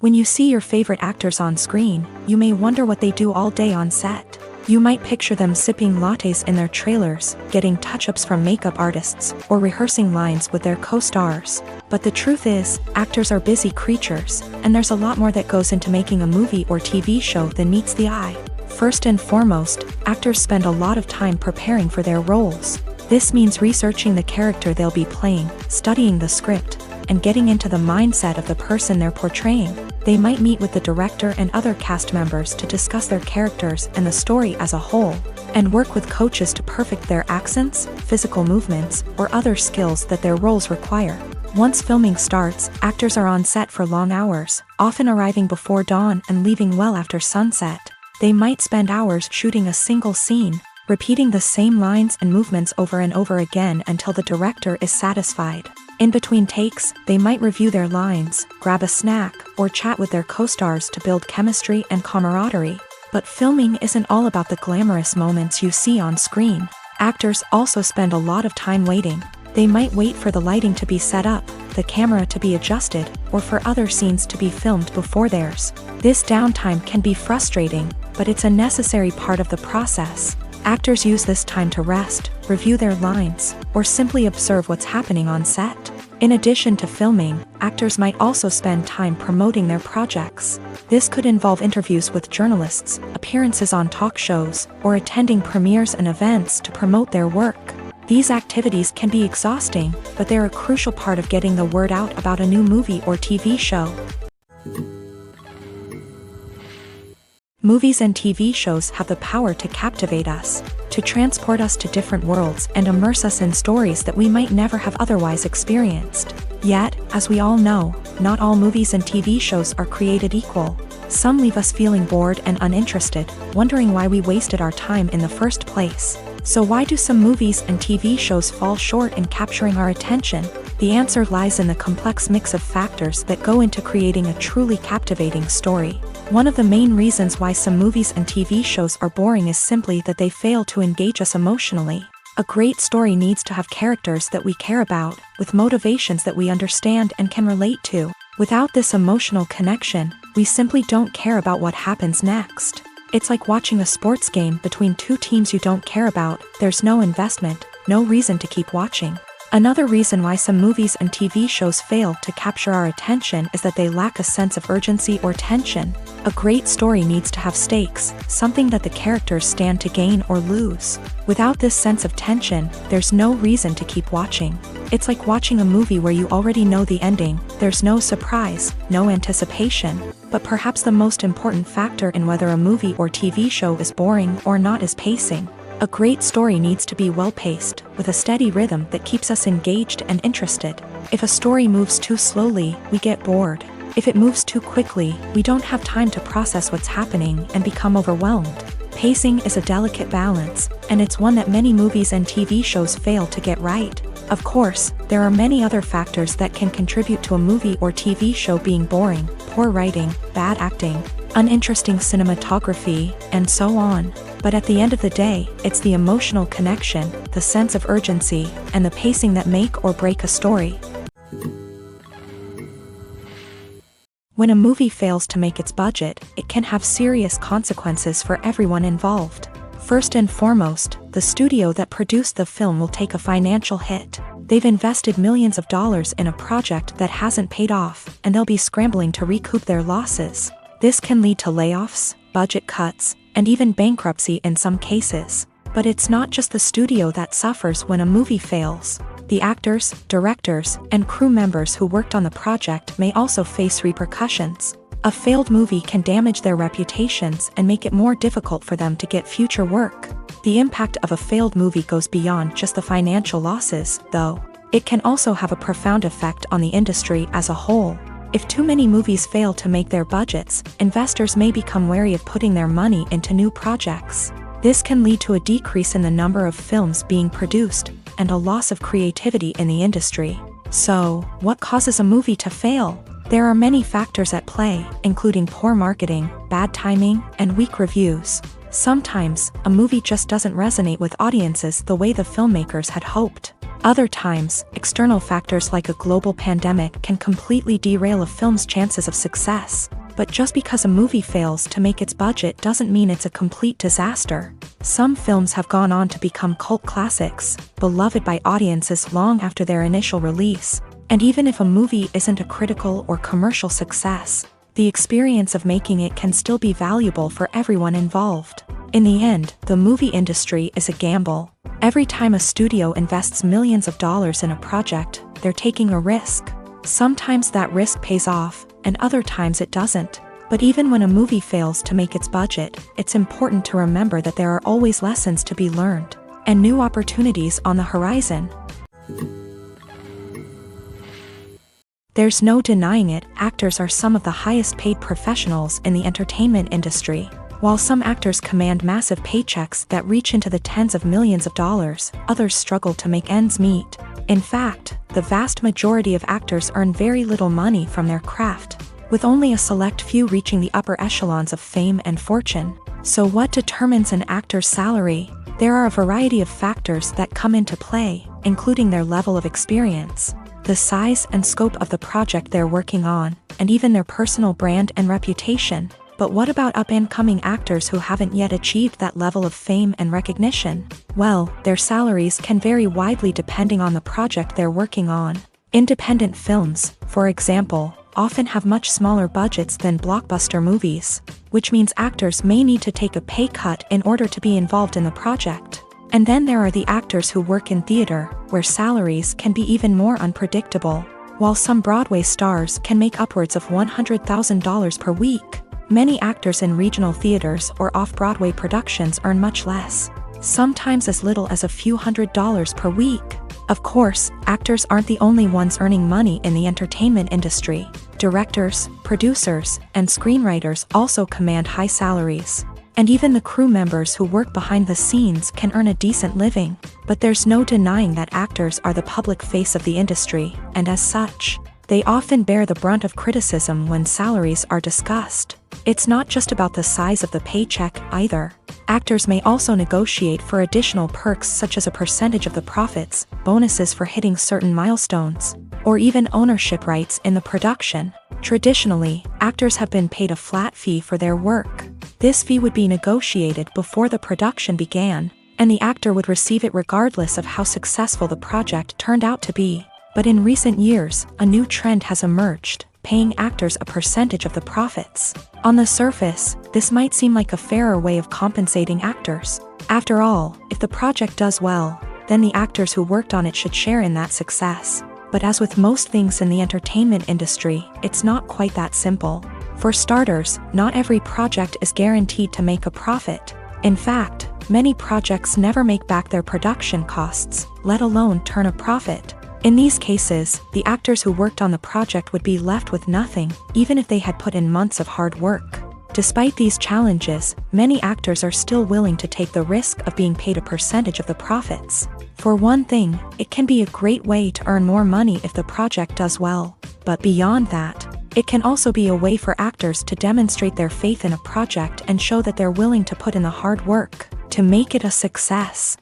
When you see your favorite actors on screen, you may wonder what they do all day on set. You might picture them sipping lattes in their trailers, getting touch-ups from makeup artists, or rehearsing lines with their co-stars. But the truth is, actors are busy creatures, and there's a lot more that goes into making a movie or TV show than meets the eye. First and foremost, actors spend a lot of time preparing for their roles. This means researching the character they'll be playing, studying the script, and getting into the mindset of the person they're portraying. They might meet with the director and other cast members to discuss their characters and the story as a whole, and work with coaches to perfect their accents, physical movements, or other skills that their roles require. Once filming starts, actors are on set for long hours, often arriving before dawn and leaving well after sunset. They might spend hours shooting a single scene, repeating the same lines and movements over and over again until the director is satisfied. In between takes, they might review their lines, grab a snack, or chat with their co-stars to build chemistry and camaraderie. But filming isn't all about the glamorous moments you see on screen. Actors also spend a lot of time waiting. They might wait for the lighting to be set up, the camera to be adjusted, or for other scenes to be filmed before theirs. This downtime can be frustrating, but it's a necessary part of the process. Actors use this time to rest, review their lines, or simply observe what's happening on set. In addition to filming, actors might also spend time promoting their projects. This could involve interviews with journalists, appearances on talk shows, or attending premieres and events to promote their work. These activities can be exhausting, but they're a crucial part of getting the word out about a new movie or TV show. Movies and TV shows have the power to captivate us, to transport us to different worlds and immerse us in stories that we might never have otherwise experienced. Yet, as we all know, not all movies and TV shows are created equal. Some leave us feeling bored and uninterested, wondering why we wasted our time in the first place. So why do some movies and TV shows fall short in capturing our attention? The answer lies in the complex mix of factors that go into creating a truly captivating story. One of the main reasons why some movies and TV shows are boring is simply that they fail to engage us emotionally. A great story needs to have characters that we care about, with motivations that we understand and can relate to. Without this emotional connection, we simply don't care about what happens next. It's like watching a sports game between two teams you don't care about. There's no investment, no reason to keep watching. Another reason why some movies and TV shows fail to capture our attention is that they lack a sense of urgency or tension. A great story needs to have stakes, something that the characters stand to gain or lose. Without this sense of tension, there's no reason to keep watching. It's like watching a movie where you already know the ending. There's no surprise, no anticipation. But perhaps the most important factor in whether a movie or TV show is boring or not is pacing. A great story needs to be well-paced, with a steady rhythm that keeps us engaged and interested. If a story moves too slowly, we get bored. If it moves too quickly, we don't have time to process what's happening and become overwhelmed. Pacing is a delicate balance, and it's one that many movies and TV shows fail to get right. Of course, there are many other factors that can contribute to a movie or TV show being boring: poor writing, bad acting, uninteresting cinematography, and so on. But at the end of the day, it's the emotional connection, the sense of urgency, and the pacing that make or break a story. When a movie fails to make its budget, it can have serious consequences for everyone involved. First and foremost, the studio that produced the film will take a financial hit. They've invested millions of dollars in a project that hasn't paid off, and they'll be scrambling to recoup their losses. This can lead to layoffs, budget cuts, and even bankruptcy in some cases. But it's not just the studio that suffers when a movie fails. The actors, directors, and crew members who worked on the project may also face repercussions. A failed movie can damage their reputations and make it more difficult for them to get future work. The impact of a failed movie goes beyond just the financial losses, though. It can also have a profound effect on the industry as a whole. If too many movies fail to make their budgets, investors may become wary of putting their money into new projects. This can lead to a decrease in the number of films being produced, and a loss of creativity in the industry. So, what causes a movie to fail? There are many factors at play, including poor marketing, bad timing, and weak reviews. Sometimes, a movie just doesn't resonate with audiences the way the filmmakers had hoped. Other times, external factors like a global pandemic can completely derail a film's chances of success. But just because a movie fails to make its budget doesn't mean it's a complete disaster. Some films have gone on to become cult classics, beloved by audiences long after their initial release. And even if a movie isn't a critical or commercial success, the experience of making it can still be valuable for everyone involved. In the end, the movie industry is a gamble. Every time a studio invests millions of dollars in a project, they're taking a risk. Sometimes that risk pays off, and other times it doesn't. But even when a movie fails to make its budget, it's important to remember that there are always lessons to be learned, and new opportunities on the horizon. There's no denying it, actors are some of the highest paid professionals in the entertainment industry. While some actors command massive paychecks that reach into the tens of millions of dollars, others struggle to make ends meet. In fact, the vast majority of actors earn very little money from their craft, with only a select few reaching the upper echelons of fame and fortune. So what determines an actor's salary? There are a variety of factors that come into play, including their level of experience, the size and scope of the project they're working on, and even their personal brand and reputation. But what about up-and-coming actors who haven't yet achieved that level of fame and recognition? Well, their salaries can vary widely depending on the project they're working on. Independent films, for example, often have much smaller budgets than blockbuster movies, which means actors may need to take a pay cut in order to be involved in the project. And then there are the actors who work in theater, where salaries can be even more unpredictable. While some Broadway stars can make upwards of $100,000 per week, many actors in regional theaters or off-Broadway productions earn much less, sometimes as little as a few $100s per week. Of course, actors aren't the only ones earning money in the entertainment industry. Directors, producers, and screenwriters also command high salaries. And even the crew members who work behind the scenes can earn a decent living. But there's no denying that actors are the public face of the industry, and as such, they often bear the brunt of criticism when salaries are discussed. It's not just about the size of the paycheck either. Actors may also negotiate for additional perks such as a percentage of the profits, bonuses for hitting certain milestones, or even ownership rights in the production. Traditionally, actors have been paid a flat fee for their work. This fee would be negotiated before the production began, and the actor would receive it regardless of how successful the project turned out to be. But in recent years, a new trend has emerged, paying actors a percentage of the profits. On the surface, this might seem like a fairer way of compensating actors. After all, if the project does well, then the actors who worked on it should share in that success. But as with most things in the entertainment industry, it's not quite that simple. For starters, not every project is guaranteed to make a profit. In fact, many projects never make back their production costs, let alone turn a profit. In these cases, the actors who worked on the project would be left with nothing, even if they had put in months of hard work. Despite these challenges, many actors are still willing to take the risk of being paid a percentage of the profits. For one thing, it can be a great way to earn more money if the project does well. But beyond that, it can also be a way for actors to demonstrate their faith in a project and show that they're willing to put in the hard work to make it a success.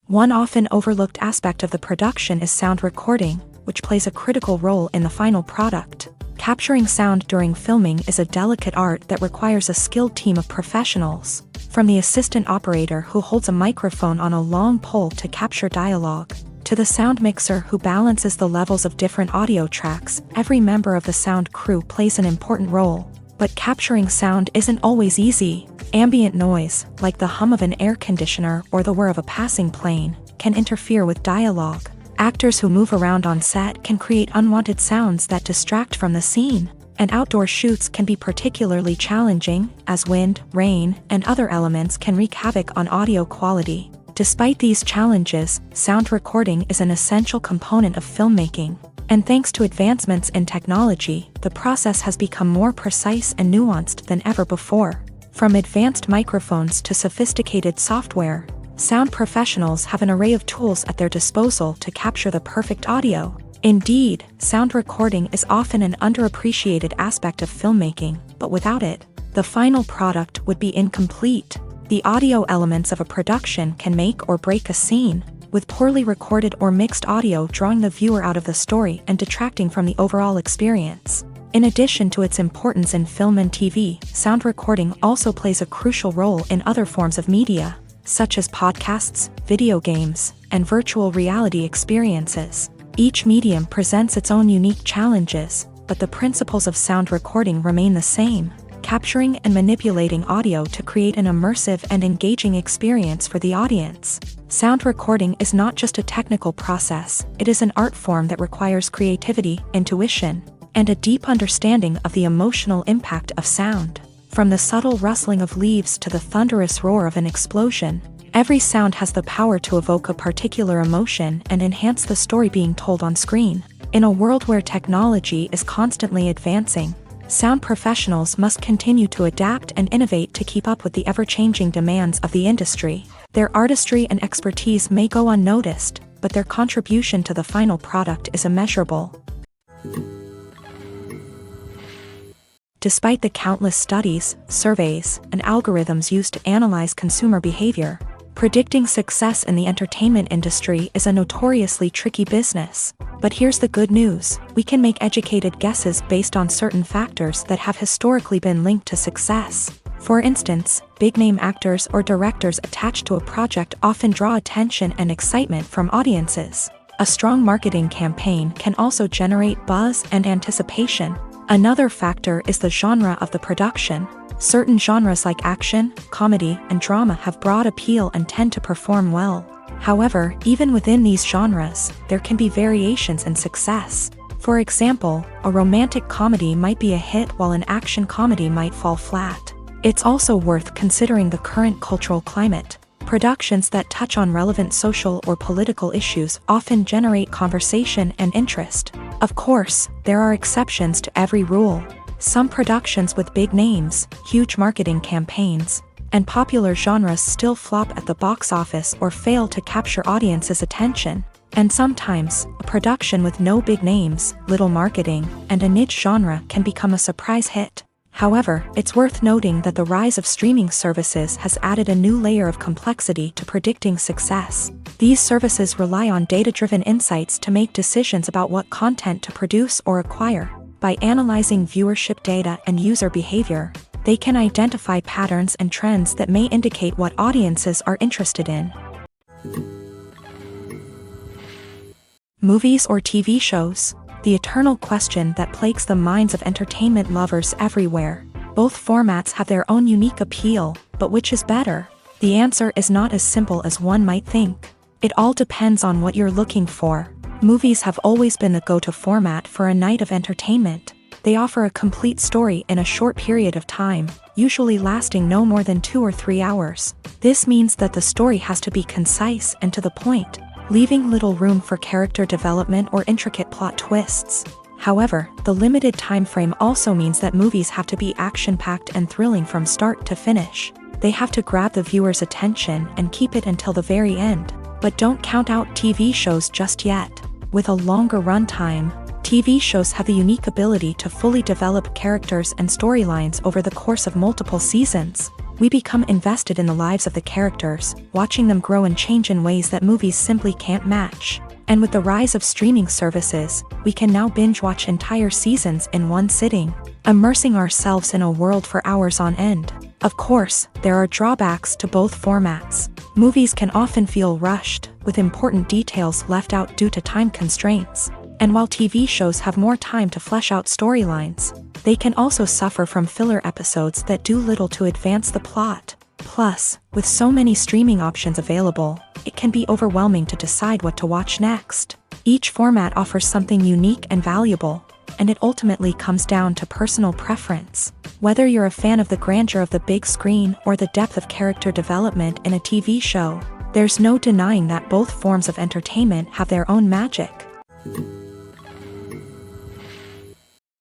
One often overlooked aspect of the production is sound recording, which plays a critical role in the final product. Capturing sound during filming is a delicate art that requires a skilled team of professionals, from the assistant operator who holds a microphone on a long pole to capture dialogue, to the sound mixer who balances the levels of different audio tracks. Every member of the sound crew plays an important role. But capturing sound isn't always easy. Ambient noise, like the hum of an air conditioner or the whir of a passing plane, can interfere with dialogue. Actors who move around on set can create unwanted sounds that distract from the scene. And outdoor shoots can be particularly challenging, as wind, rain, and other elements can wreak havoc on audio quality. Despite these challenges, sound recording is an essential component of filmmaking. And thanks to advancements in technology, the process has become more precise and nuanced than ever before. From advanced microphones to sophisticated software, sound professionals have an array of tools at their disposal to capture the perfect audio. Indeed, sound recording is often an underappreciated aspect of filmmaking, but without it, the final product would be incomplete. The audio elements of a production can make or break a scene, with poorly recorded or mixed audio drawing the viewer out of the story and detracting from the overall experience. In addition to its importance in film and TV, sound recording also plays a crucial role in other forms of media, such as podcasts, video games, and virtual reality experiences. Each medium presents its own unique challenges, but the principles of sound recording remain the same, capturing and manipulating audio to create an immersive and engaging experience for the audience. Sound recording is not just a technical process, it is an art form that requires creativity, intuition, and a deep understanding of the emotional impact of sound. From the subtle rustling of leaves to the thunderous roar of an explosion, every sound has the power to evoke a particular emotion and enhance the story being told on screen. In a world where technology is constantly advancing, sound professionals must continue to adapt and innovate to keep up with the ever-changing demands of the industry. Their artistry and expertise may go unnoticed, but their contribution to the final product is immeasurable. Despite the countless studies, surveys, and algorithms used to analyze consumer behavior, predicting success in the entertainment industry is a notoriously tricky business. But here's the good news: we can make educated guesses based on certain factors that have historically been linked to success. For instance, big-name actors or directors attached to a project often draw attention and excitement from audiences. A strong marketing campaign can also generate buzz and anticipation. Another factor is the genre of the production. Certain genres like action, comedy, and drama have broad appeal and tend to perform well. However, even within these genres, there can be variations in success. For example, a romantic comedy might be a hit while an action comedy might fall flat. It's also worth considering the current cultural climate. Productions that touch on relevant social or political issues often generate conversation and interest. Of course, there are exceptions to every rule. Some productions with big names, huge marketing campaigns, and popular genres still flop at the box office or fail to capture audiences' attention. And sometimes, a production with no big names, little marketing, and a niche genre can become a surprise hit. However, it's worth noting that the rise of streaming services has added a new layer of complexity to predicting success. These services rely on data-driven insights to make decisions about what content to produce or acquire. By analyzing viewership data and user behavior, they can identify patterns and trends that may indicate what audiences are interested in. Movies or TV shows? The eternal question that plagues the minds of entertainment lovers everywhere. Both formats have their own unique appeal, but which is better? The answer is not as simple as one might think. It all depends on what you're looking for. Movies have always been the go-to format for a night of entertainment. They offer a complete story in a short period of time, usually lasting no more than 2 or 3 hours. This means that the story has to be concise and to the point, leaving little room for character development or intricate plot twists. However, the limited time frame also means that movies have to be action-packed and thrilling from start to finish. They have to grab the viewer's attention and keep it until the very end. But don't count out TV shows just yet. With a longer runtime, TV shows have the unique ability to fully develop characters and storylines over the course of multiple seasons. We become invested in the lives of the characters, watching them grow and change in ways that movies simply can't match. And with the rise of streaming services, we can now binge-watch entire seasons in one sitting, immersing ourselves in a world for hours on end. Of course, there are drawbacks to both formats. Movies can often feel rushed, with important details left out due to time constraints. And while TV shows have more time to flesh out storylines, they can also suffer from filler episodes that do little to advance the plot. Plus, with so many streaming options available, it can be overwhelming to decide what to watch next. Each format offers something unique and valuable, and it ultimately comes down to personal preference. Whether you're a fan of the grandeur of the big screen or the depth of character development in a TV show, there's no denying that both forms of entertainment have their own magic.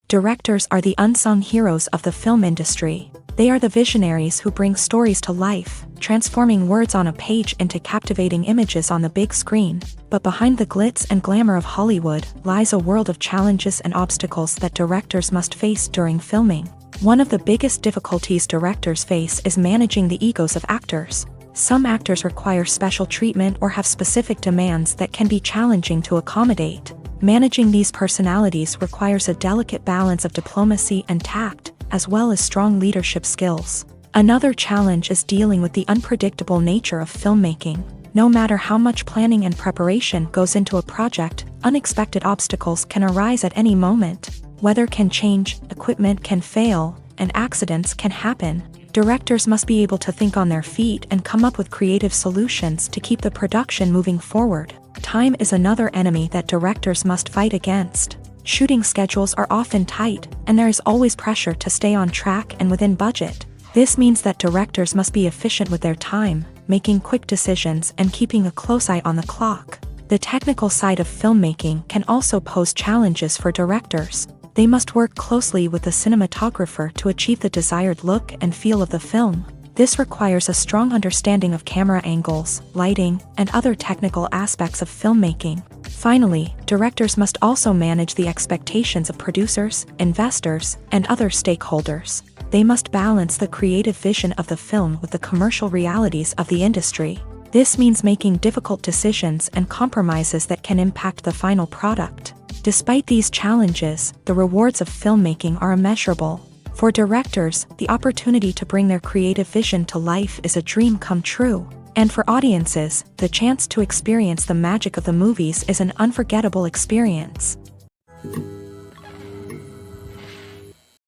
Directors are the unsung heroes of the film industry. They are the visionaries who bring stories to life, transforming words on a page into captivating images on the big screen. But behind the glitz and glamour of Hollywood lies a world of challenges and obstacles that directors must face during filming. One of the biggest difficulties directors face is managing the egos of actors. Some actors require special treatment or have specific demands that can be challenging to accommodate. Managing these personalities requires a delicate balance of diplomacy and tact, as well as strong leadership skills. Another challenge is dealing with the unpredictable nature of filmmaking. No matter how much planning and preparation goes into a project, unexpected obstacles can arise at any moment. Weather can change, equipment can fail, and accidents can happen. Directors must be able to think on their feet and come up with creative solutions to keep the production moving forward. Time is another enemy that directors must fight against. Shooting schedules are often tight, and there is always pressure to stay on track and within budget. This means that directors must be efficient with their time, making quick decisions and keeping a close eye on the clock. The technical side of filmmaking can also pose challenges for directors. They must work closely with the cinematographer to achieve the desired look and feel of the film. This requires a strong understanding of camera angles, lighting, and other technical aspects of filmmaking. Finally, directors must also manage the expectations of producers, investors, and other stakeholders. They must balance the creative vision of the film with the commercial realities of the industry. This means making difficult decisions and compromises that can impact the final product. Despite these challenges, the rewards of filmmaking are immeasurable. For directors, the opportunity to bring their creative vision to life is a dream come true. And for audiences, the chance to experience the magic of the movies is an unforgettable experience.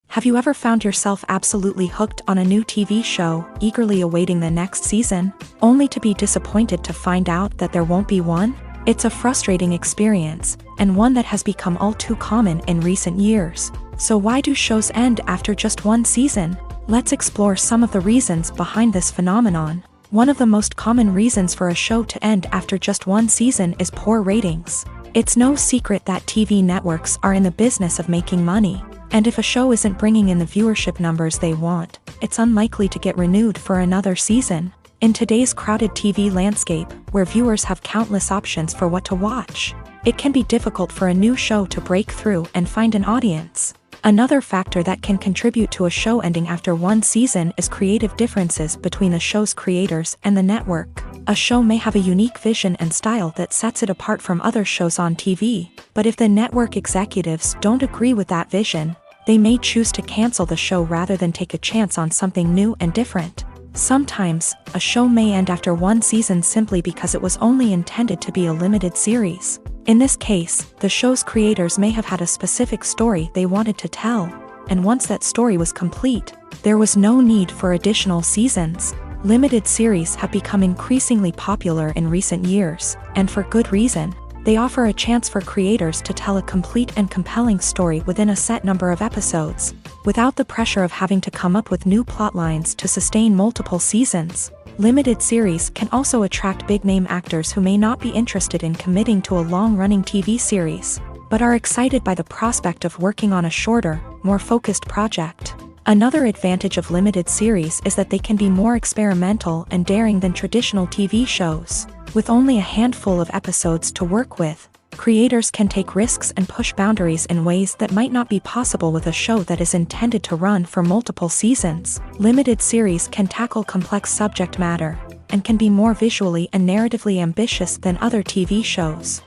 Have you ever found yourself absolutely hooked on a new TV show, eagerly awaiting the next season, only to be disappointed to find out that there won't be one? It's a frustrating experience, and one that has become all too common in recent years. So why do shows end after just one season? Let's explore some of the reasons behind this phenomenon. One of the most common reasons for a show to end after just one season is poor ratings. It's no secret that TV networks are in the business of making money. And if a show isn't bringing in the viewership numbers they want, it's unlikely to get renewed for another season. In today's crowded TV landscape, where viewers have countless options for what to watch, it can be difficult for a new show to break through and find an audience. Another factor that can contribute to a show ending after one season is creative differences between the show's creators and the network. A show may have a unique vision and style that sets it apart from other shows on TV, but if the network executives don't agree with that vision, they may choose to cancel the show rather than take a chance on something new and different. Sometimes, a show may end after one season simply because it was only intended to be a limited series. In this case, the show's creators may have had a specific story they wanted to tell, and once that story was complete, there was no need for additional seasons. Limited series have become increasingly popular in recent years, and for good reason. They offer a chance for creators to tell a complete and compelling story within a set number of episodes, without the pressure of having to come up with new plotlines to sustain multiple seasons. Limited series can also attract big-name actors who may not be interested in committing to a long-running TV series, but are excited by the prospect of working on a shorter, more focused project. Another advantage of limited series is that they can be more experimental and daring than traditional TV shows. With only a handful of episodes to work with, creators can take risks and push boundaries in ways that might not be possible with a show that is intended to run for multiple seasons. Limited series can tackle complex subject matter, and can be more visually and narratively ambitious than other TV shows.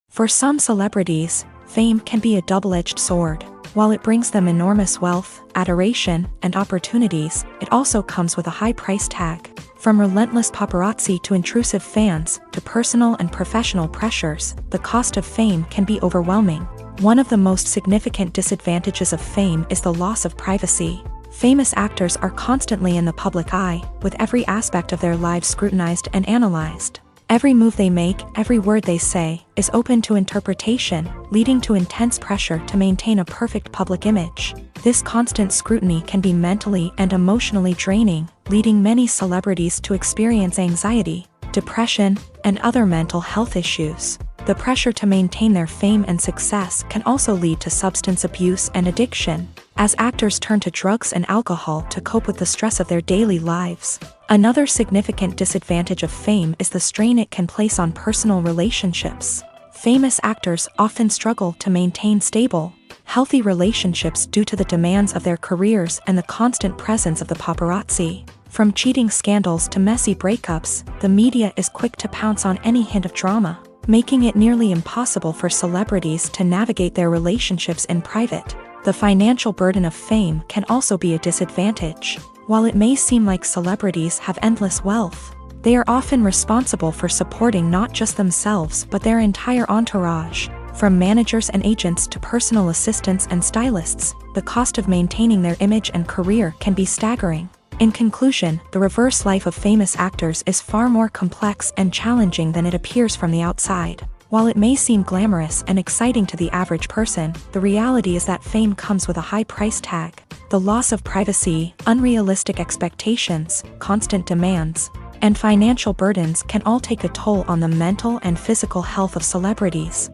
For some celebrities, fame can be a double-edged sword. While it brings them enormous wealth, adoration, and opportunities, it also comes with a high price tag. From relentless paparazzi to intrusive fans, to personal and professional pressures, the cost of fame can be overwhelming. One of the most significant disadvantages of fame is the loss of privacy. Famous actors are constantly in the public eye, with every aspect of their lives scrutinized and analyzed. Every move they make, every word they say, is open to interpretation, leading to intense pressure to maintain a perfect public image. This constant scrutiny can be mentally and emotionally draining, leading many celebrities to experience anxiety, depression, and other mental health issues. The pressure to maintain their fame and success can also lead to substance abuse and addiction, as actors turn to drugs and alcohol to cope with the stress of their daily lives. Another significant disadvantage of fame is the strain it can place on personal relationships. Famous actors often struggle to maintain stable, healthy relationships due to the demands of their careers and the constant presence of the paparazzi. From cheating scandals to messy breakups, the media is quick to pounce on any hint of drama, making it nearly impossible for celebrities to navigate their relationships in private. The financial burden of fame can also be a disadvantage. While it may seem like celebrities have endless wealth, they are often responsible for supporting not just themselves but their entire entourage. From managers and agents to personal assistants and stylists, the cost of maintaining their image and career can be staggering. In conclusion, the reverse life of famous actors is far more complex and challenging than it appears from the outside. While it may seem glamorous and exciting to the average person, the reality is that fame comes with a high price tag. The loss of privacy, unrealistic expectations, constant demands, and financial burdens can all take a toll on the mental and physical health of celebrities.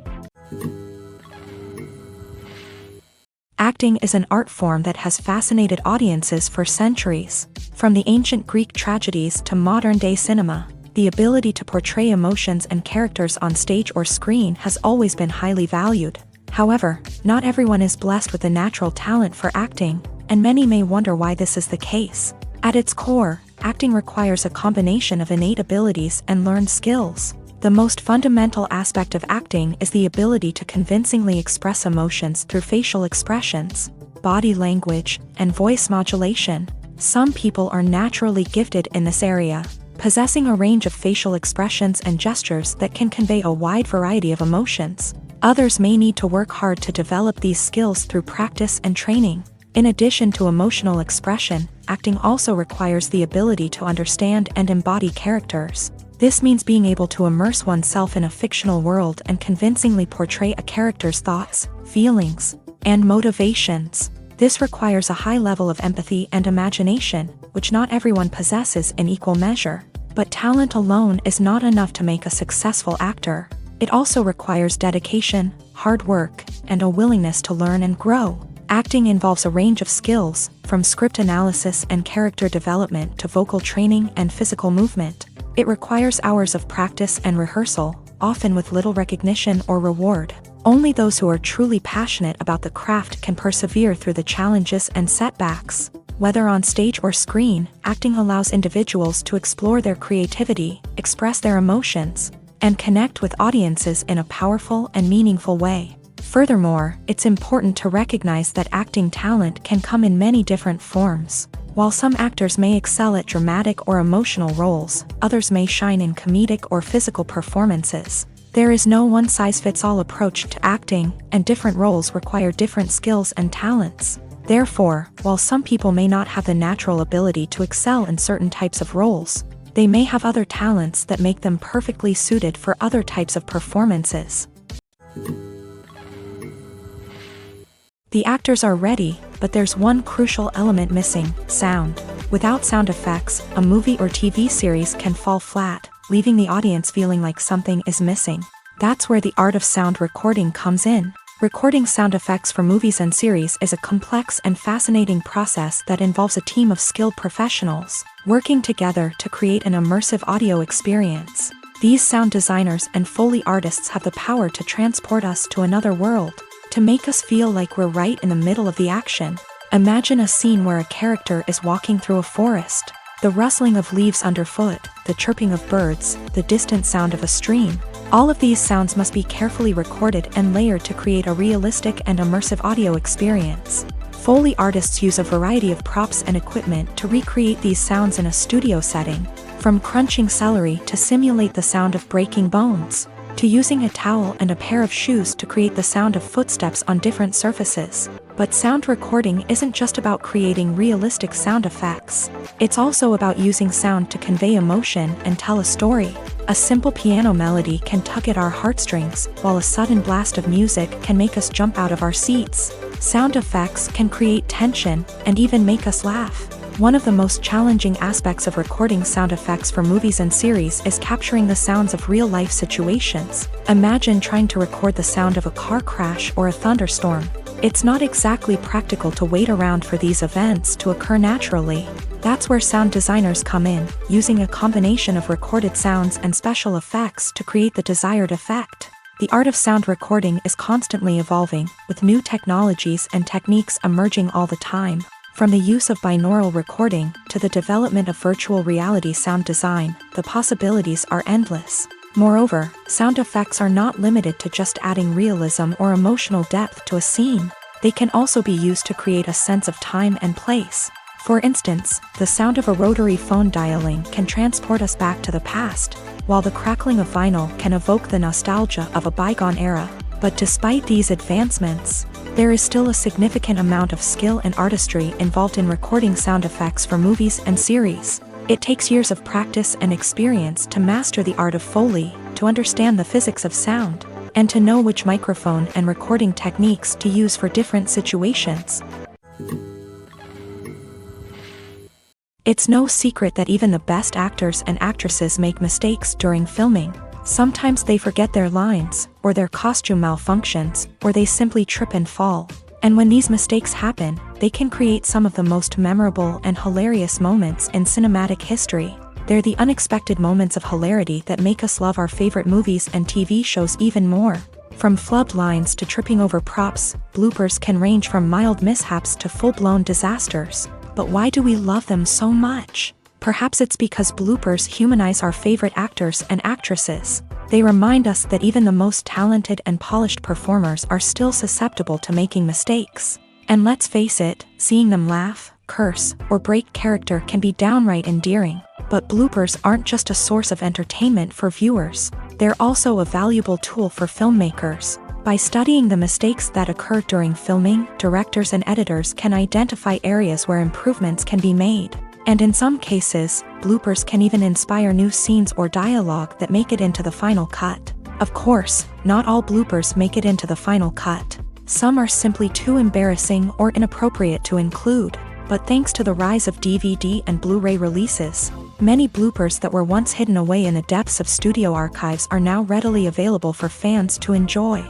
Acting is an art form that has fascinated audiences for centuries. From the ancient Greek tragedies to modern-day cinema, the ability to portray emotions and characters on stage or screen has always been highly valued. However, not everyone is blessed with the natural talent for acting, and many may wonder why this is the case. At its core, acting requires a combination of innate abilities and learned skills. The most fundamental aspect of acting is the ability to convincingly express emotions through facial expressions, body language, and voice modulation. Some people are naturally gifted in this area, possessing a range of facial expressions and gestures that can convey a wide variety of emotions. Others may need to work hard to develop these skills through practice and training. In addition to emotional expression, acting also requires the ability to understand and embody characters. This means being able to immerse oneself in a fictional world and convincingly portray a character's thoughts, feelings, and motivations. This requires a high level of empathy and imagination, which not everyone possesses in equal measure. But talent alone is not enough to make a successful actor. It also requires dedication, hard work, and a willingness to learn and grow. Acting involves a range of skills, from script analysis and character development to vocal training and physical movement. It requires hours of practice and rehearsal, often with little recognition or reward. Only those who are truly passionate about the craft can persevere through the challenges and setbacks. Whether on stage or screen, acting allows individuals to explore their creativity, express their emotions, and connect with audiences in a powerful and meaningful way. Furthermore, it's important to recognize that acting talent can come in many different forms. While some actors may excel at dramatic or emotional roles, others may shine in comedic or physical performances. There is no one-size-fits-all approach to acting, and different roles require different skills and talents. Therefore, while some people may not have the natural ability to excel in certain types of roles, they may have other talents that make them perfectly suited for other types of performances. The actors are ready, but there's one crucial element missing: sound. Without sound effects, a movie or TV series can fall flat, leaving the audience feeling like something is missing. That's where the art of sound recording comes in. Recording sound effects for movies and series is a complex and fascinating process that involves a team of skilled professionals working together to create an immersive audio experience. These sound designers and Foley artists have the power to transport us to another world, to make us feel like we're right in the middle of the action. Imagine a scene where a character is walking through a forest. The rustling of leaves underfoot, the chirping of birds, the distant sound of a stream. All of these sounds must be carefully recorded and layered to create a realistic and immersive audio experience. Foley artists use a variety of props and equipment to recreate these sounds in a studio setting, from crunching celery to simulate the sound of breaking bones, to using a towel and a pair of shoes to create the sound of footsteps on different surfaces. But sound recording isn't just about creating realistic sound effects. It's also about using sound to convey emotion and tell a story. A simple piano melody can tug at our heartstrings, while a sudden blast of music can make us jump out of our seats. Sound effects can create tension and even make us laugh. One of the most challenging aspects of recording sound effects for movies and series is capturing the sounds of real-life situations. Imagine trying to record the sound of a car crash or a thunderstorm. It's not exactly practical to wait around for these events to occur naturally. That's where sound designers come in, using a combination of recorded sounds and special effects to create the desired effect. The art of sound recording is constantly evolving, with new technologies and techniques emerging all the time. From the use of binaural recording to the development of virtual reality sound design, the possibilities are endless. Moreover, sound effects are not limited to just adding realism or emotional depth to a scene. They can also be used to create a sense of time and place. For instance, the sound of a rotary phone dialing can transport us back to the past, while the crackling of vinyl can evoke the nostalgia of a bygone era. But despite these advancements, there is still a significant amount of skill and artistry involved in recording sound effects for movies and series. It takes years of practice and experience to master the art of Foley, to understand the physics of sound, and to know which microphone and recording techniques to use for different situations. It's no secret that even the best actors and actresses make mistakes during filming. Sometimes they forget their lines, or their costume malfunctions, or they simply trip and fall. And when these mistakes happen, they can create some of the most memorable and hilarious moments in cinematic history. They're the unexpected moments of hilarity that make us love our favorite movies and TV shows even more. From flubbed lines to tripping over props, bloopers can range from mild mishaps to full-blown disasters. But why do we love them so much? Perhaps it's because bloopers humanize our favorite actors and actresses. They remind us that even the most talented and polished performers are still susceptible to making mistakes. And let's face it, seeing them laugh, curse, or break character can be downright endearing. But bloopers aren't just a source of entertainment for viewers. They're also a valuable tool for filmmakers. By studying the mistakes that occur during filming, directors and editors can identify areas where improvements can be made. And in some cases, bloopers can even inspire new scenes or dialogue that make it into the final cut. Of course, not all bloopers make it into the final cut. Some are simply too embarrassing or inappropriate to include. But thanks to the rise of DVD and Blu-ray releases, many bloopers that were once hidden away in the depths of studio archives are now readily available for fans to enjoy.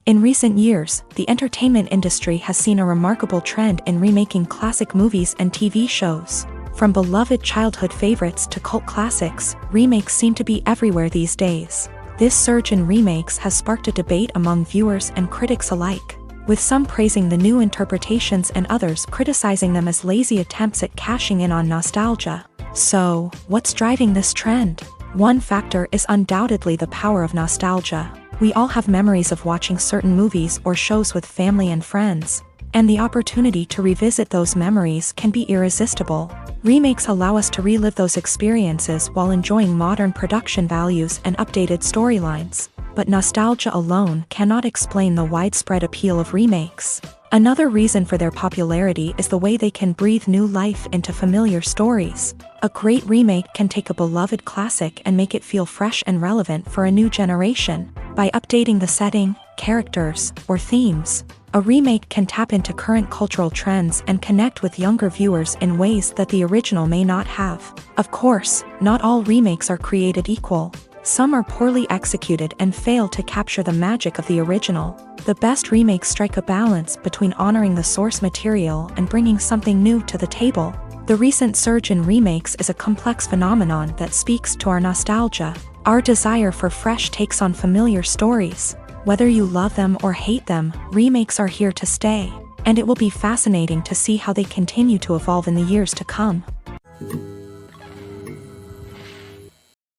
In recent years, the entertainment industry has seen a remarkable trend in remaking classic movies and TV shows. From beloved childhood favorites to cult classics, remakes seem to be everywhere these days. This surge in remakes has sparked a debate among viewers and critics alike, with some praising the new interpretations and others criticizing them as lazy attempts at cashing in on nostalgia. So, what's driving this trend? One factor is undoubtedly the power of nostalgia. We all have memories of watching certain movies or shows with family and friends, and the opportunity to revisit those memories can be irresistible. Remakes allow us to relive those experiences while enjoying modern production values and updated storylines. But nostalgia alone cannot explain the widespread appeal of remakes. Another reason for their popularity is the way they can breathe new life into familiar stories. A great remake can take a beloved classic and make it feel fresh and relevant for a new generation. By updating the setting, characters, or themes, a remake can tap into current cultural trends and connect with younger viewers in ways that the original may not have. Of course, not all remakes are created equal. Some are poorly executed and fail to capture the magic of the original. The best remakes strike a balance between honoring the source material and bringing something new to the table. The recent surge in remakes is a complex phenomenon that speaks to our nostalgia, our desire for fresh takes on familiar stories. Whether you love them or hate them, remakes are here to stay, and it will be fascinating to see how they continue to evolve in the years to come.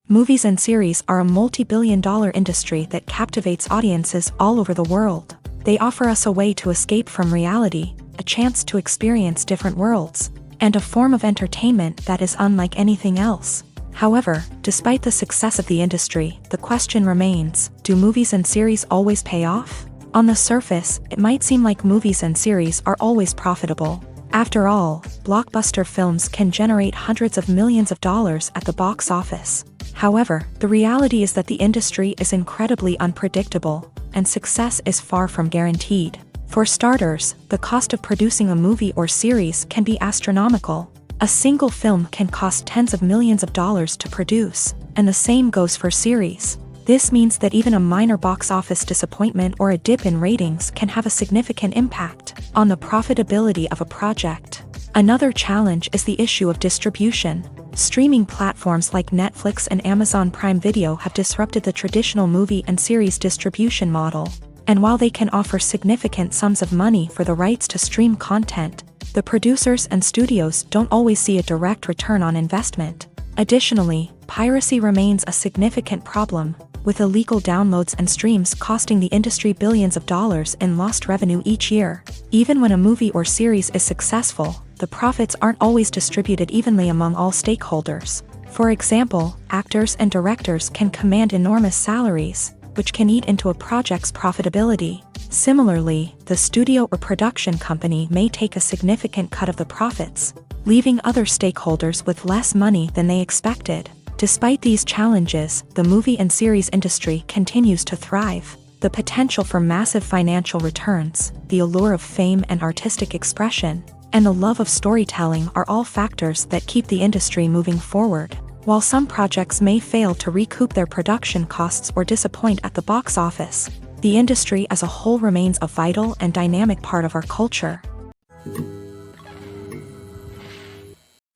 Movies and series are a multi-billion-dollar industry that captivates audiences all over the world. They offer us a way to escape from reality, a chance to experience different worlds, and a form of entertainment that is unlike anything else. However, despite the success of the industry, the question remains, do movies and series always pay off? On the surface, it might seem like movies and series are always profitable. After all, blockbuster films can generate hundreds of millions of dollars at the box office. However, the reality is that the industry is incredibly unpredictable, and success is far from guaranteed. For starters, the cost of producing a movie or series can be astronomical. A single film can cost tens of millions of dollars to produce, and the same goes for series. This means that even a minor box office disappointment or a dip in ratings can have a significant impact on the profitability of a project. Another challenge is the issue of distribution. Streaming platforms like Netflix and Amazon Prime Video have disrupted the traditional movie and series distribution model. And while they can offer significant sums of money for the rights to stream content, the producers and studios don't always see a direct return on investment. Additionally, piracy remains a significant problem, with illegal downloads and streams costing the industry billions of dollars in lost revenue each year. Even when a movie or series is successful, the profits aren't always distributed evenly among all stakeholders. For example, actors and directors can command enormous salaries, which can eat into a project's profitability. Similarly, the studio or production company may take a significant cut of the profits, leaving other stakeholders with less money than they expected. Despite these challenges, the movie and series industry continues to thrive. The potential for massive financial returns, the allure of fame and artistic expression, and the love of storytelling are all factors that keep the industry moving forward. While some projects may fail to recoup their production costs or disappoint at the box office, the industry as a whole remains a vital and dynamic part of our culture.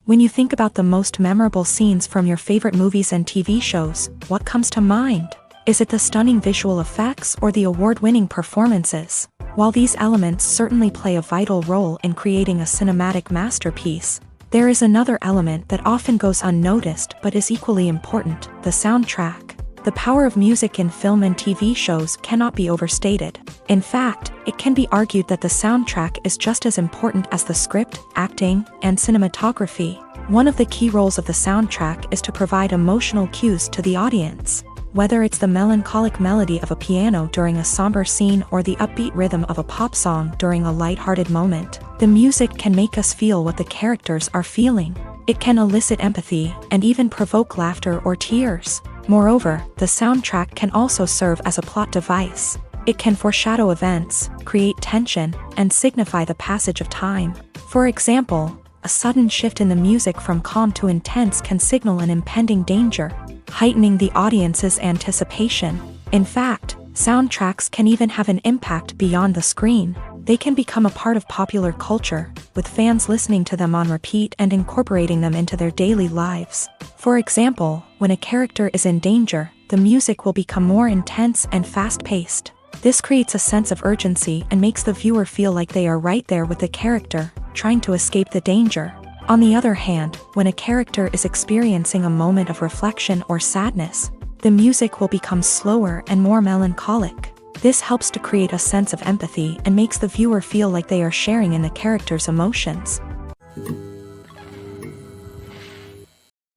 When you think about the most memorable scenes from your favorite movies and TV shows, what comes to mind? Is it the stunning visual effects or the award-winning performances? While these elements certainly play a vital role in creating a cinematic masterpiece, there is another element that often goes unnoticed but is equally important: the soundtrack. The power of music in film and TV shows cannot be overstated. In fact, it can be argued that the soundtrack is just as important as the script, acting, and cinematography. One of the key roles of the soundtrack is to provide emotional cues to the audience. Whether it's the melancholic melody of a piano during a somber scene or the upbeat rhythm of a pop song during a lighthearted moment, the music can make us feel what the characters are feeling. It can elicit empathy and even provoke laughter or tears. Moreover, the soundtrack can also serve as a plot device. It can foreshadow events, create tension, and signify the passage of time. For example, a sudden shift in the music from calm to intense can signal an impending danger, heightening the audience's anticipation. In fact, soundtracks can even have an impact beyond the screen. They can become a part of popular culture, with fans listening to them on repeat and incorporating them into their daily lives. For example, when a character is in danger, the music will become more intense and fast-paced. This creates a sense of urgency and makes the viewer feel like they are right there with the character, trying to escape the danger. On the other hand, when a character is experiencing a moment of reflection or sadness, the music will become slower and more melancholic. This helps to create a sense of empathy and makes the viewer feel like they are sharing in the character's emotions.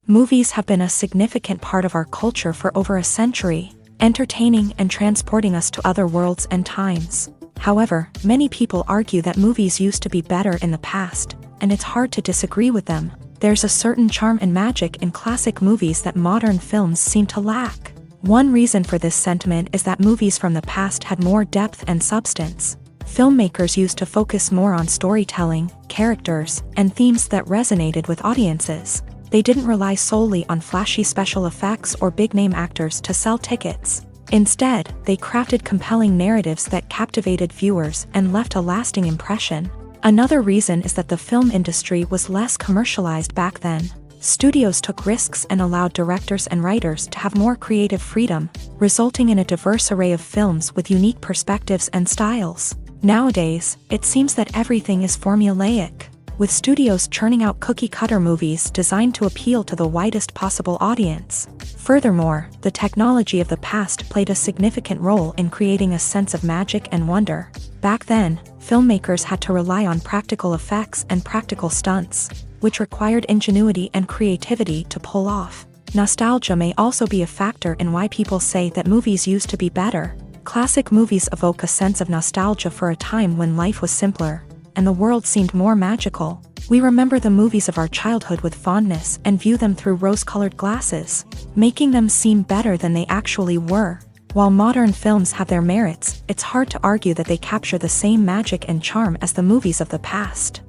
Movies have been a significant part of our culture for over a century, entertaining and transporting us to other worlds and times. However, many people argue that movies used to be better in the past, and it's hard to disagree with them. There's a certain charm and magic in classic movies that modern films seem to lack. One reason for this sentiment is that movies from the past had more depth and substance. Filmmakers used to focus more on storytelling, characters, and themes that resonated with audiences. They didn't rely solely on flashy special effects or big-name actors to sell tickets. Instead, they crafted compelling narratives that captivated viewers and left a lasting impression. Another reason is that the film industry was less commercialized back then. Studios took risks and allowed directors and writers to have more creative freedom, resulting in a diverse array of films with unique perspectives and styles. Nowadays, it seems that everything is formulaic, with studios churning out cookie-cutter movies designed to appeal to the widest possible audience. Furthermore, the technology of the past played a significant role in creating a sense of magic and wonder. Back then, filmmakers had to rely on practical effects and practical stunts, which required ingenuity and creativity to pull off. Nostalgia may also be a factor in why people say that movies used to be better. Classic movies evoke a sense of nostalgia for a time when life was simpler, and the world seemed more magical. We remember the movies of our childhood with fondness and view them through rose-colored glasses, making them seem better than they actually were. While modern films have their merits, it's hard to argue that they capture the same magic and charm as the movies of the past.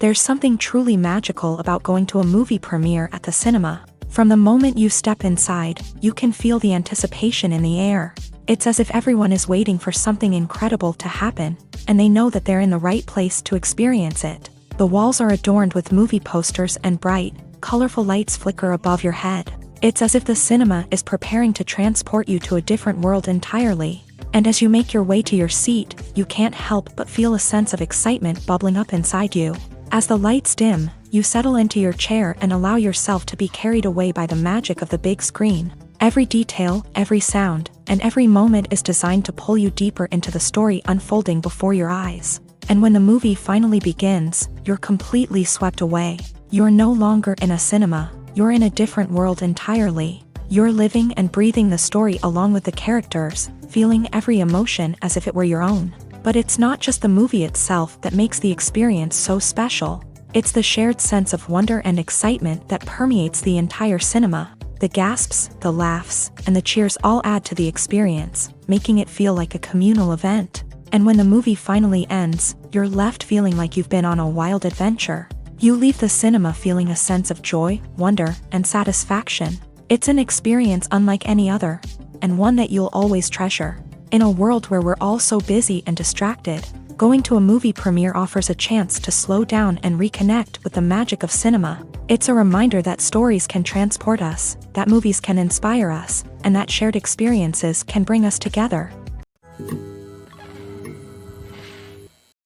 There's something truly magical about going to a movie premiere at the cinema. From the moment you step inside, you can feel the anticipation in the air. It's as if everyone is waiting for something incredible to happen, and they know that they're in the right place to experience it. The walls are adorned with movie posters and bright, colorful lights flicker above your head. It's as if the cinema is preparing to transport you to a different world entirely. And as you make your way to your seat, you can't help but feel a sense of excitement bubbling up inside you. As the lights dim, you settle into your chair and allow yourself to be carried away by the magic of the big screen. Every detail, every sound, and every moment is designed to pull you deeper into the story unfolding before your eyes. And when the movie finally begins, you're completely swept away. You're no longer in a cinema, you're in a different world entirely. You're living and breathing the story along with the characters, feeling every emotion as if it were your own. But it's not just the movie itself that makes the experience so special. It's the shared sense of wonder and excitement that permeates the entire cinema. The gasps, the laughs, and the cheers all add to the experience, making it feel like a communal event. And when the movie finally ends, you're left feeling like you've been on a wild adventure. You leave the cinema feeling a sense of joy, wonder, and satisfaction. It's an experience unlike any other, and one that you'll always treasure. In a world where we're all so busy and distracted, going to a movie premiere offers a chance to slow down and reconnect with the magic of cinema. It's a reminder that stories can transport us, that movies can inspire us, and that shared experiences can bring us together.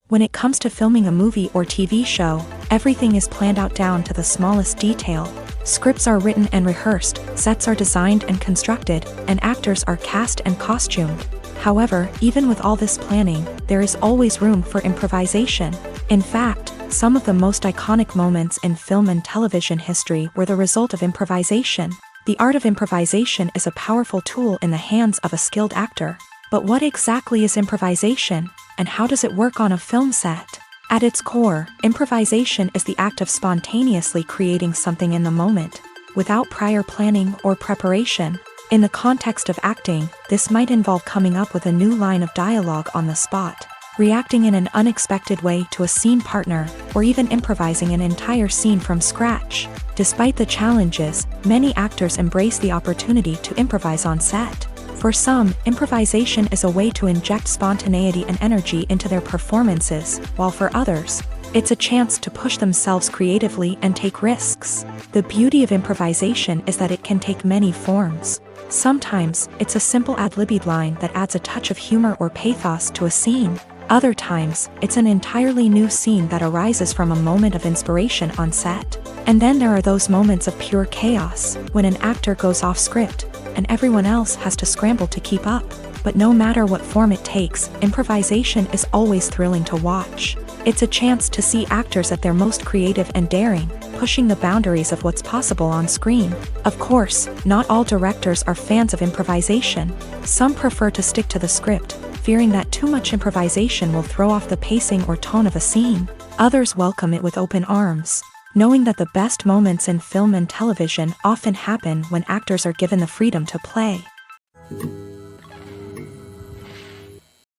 When it comes to filming a movie or TV show, everything is planned out down to the smallest detail. Scripts are written and rehearsed, sets are designed and constructed, and actors are cast and costumed. However, even with all this planning, there is always room for improvisation. In fact, some of the most iconic moments in film and television history were the result of improvisation. The art of improvisation is a powerful tool in the hands of a skilled actor. But what exactly is improvisation, and how does it work on a film set? At its core, improvisation is the act of spontaneously creating something in the moment, without prior planning or preparation. In the context of acting, this might involve coming up with a new line of dialogue on the spot, reacting in an unexpected way to a scene partner, or even improvising an entire scene from scratch. Despite the challenges, many actors embrace the opportunity to improvise on set. For some, improvisation is a way to inject spontaneity and energy into their performances, while for others, it's a chance to push themselves creatively and take risks. The beauty of improvisation is that it can take many forms. Sometimes, it's a simple ad-libbed line that adds a touch of humor or pathos to a scene. Other times, it's an entirely new scene that arises from a moment of inspiration on set. And then there are those moments of pure chaos, when an actor goes off script, and everyone else has to scramble to keep up. But no matter what form it takes, improvisation is always thrilling to watch. It's a chance to see actors at their most creative and daring, pushing the boundaries of what's possible on screen. Of course, not all directors are fans of improvisation. Some prefer to stick to the script, fearing that too much improvisation will throw off the pacing or tone of a scene. Others welcome it with open arms, knowing that the best moments in film and television often happen when actors are given the freedom to play.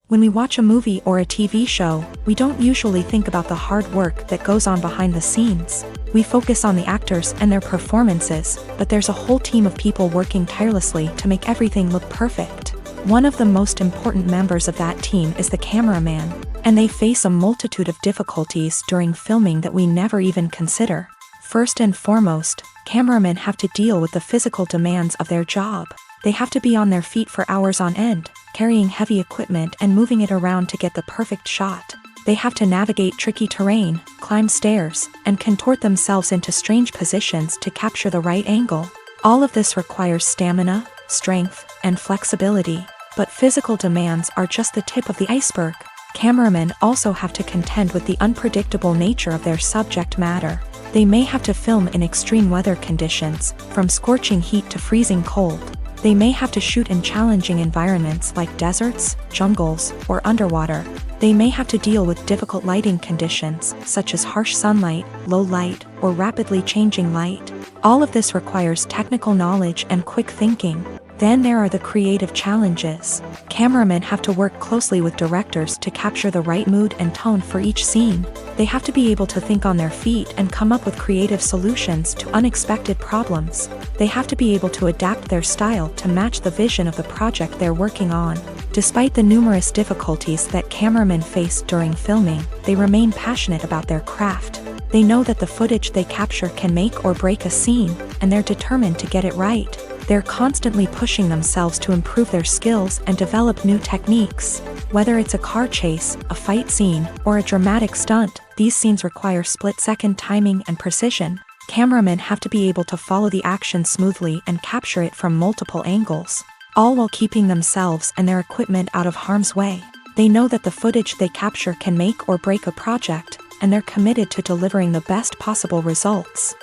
When we watch a movie or a TV show, we don't usually think about the hard work that goes on behind the scenes. We focus on the actors and their performances, but there's a whole team of people working tirelessly to make everything look perfect. One of the most important members of that team is the cameraman, and they face a multitude of difficulties during filming that we never even consider. First and foremost, cameramen have to deal with the physical demands of their job. They have to be on their feet for hours on end, carrying heavy equipment and moving it around to get the perfect shot. They have to navigate tricky terrain, climb stairs, and contort themselves into strange positions to capture the right angle. All of this requires stamina, strength, and flexibility. But physical demands are just the tip of the iceberg. Cameramen also have to contend with the unpredictable nature of their subject matter. They may have to film in extreme weather conditions, from scorching heat to freezing cold. They may have to shoot in challenging environments like deserts, jungles, or underwater. They may have to deal with difficult lighting conditions, such as harsh sunlight, low light, or rapidly changing light. All of this requires technical knowledge and quick thinking. Then there are the creative challenges. Cameramen have to work closely with directors to capture the right mood and tone for each scene. They have to be able to think on their feet and come up with creative solutions to unexpected problems. They have to be able to adapt their style to match the vision of the project they're working on. Despite the numerous difficulties that cameramen face during filming, they remain passionate about their craft. They know that the footage they capture can make or break a scene, and they're determined to get it right. They're constantly pushing themselves to improve their skills and develop new techniques. Whether it's a car chase, a fight scene, or a dramatic stunt, these scenes require split-second timing and precision. Cameramen have to be able to follow the action smoothly and capture it from multiple angles, all while keeping themselves and their equipment out of harm's way. They know that the footage they capture can make or break a project, and they're committed to delivering the best possible results.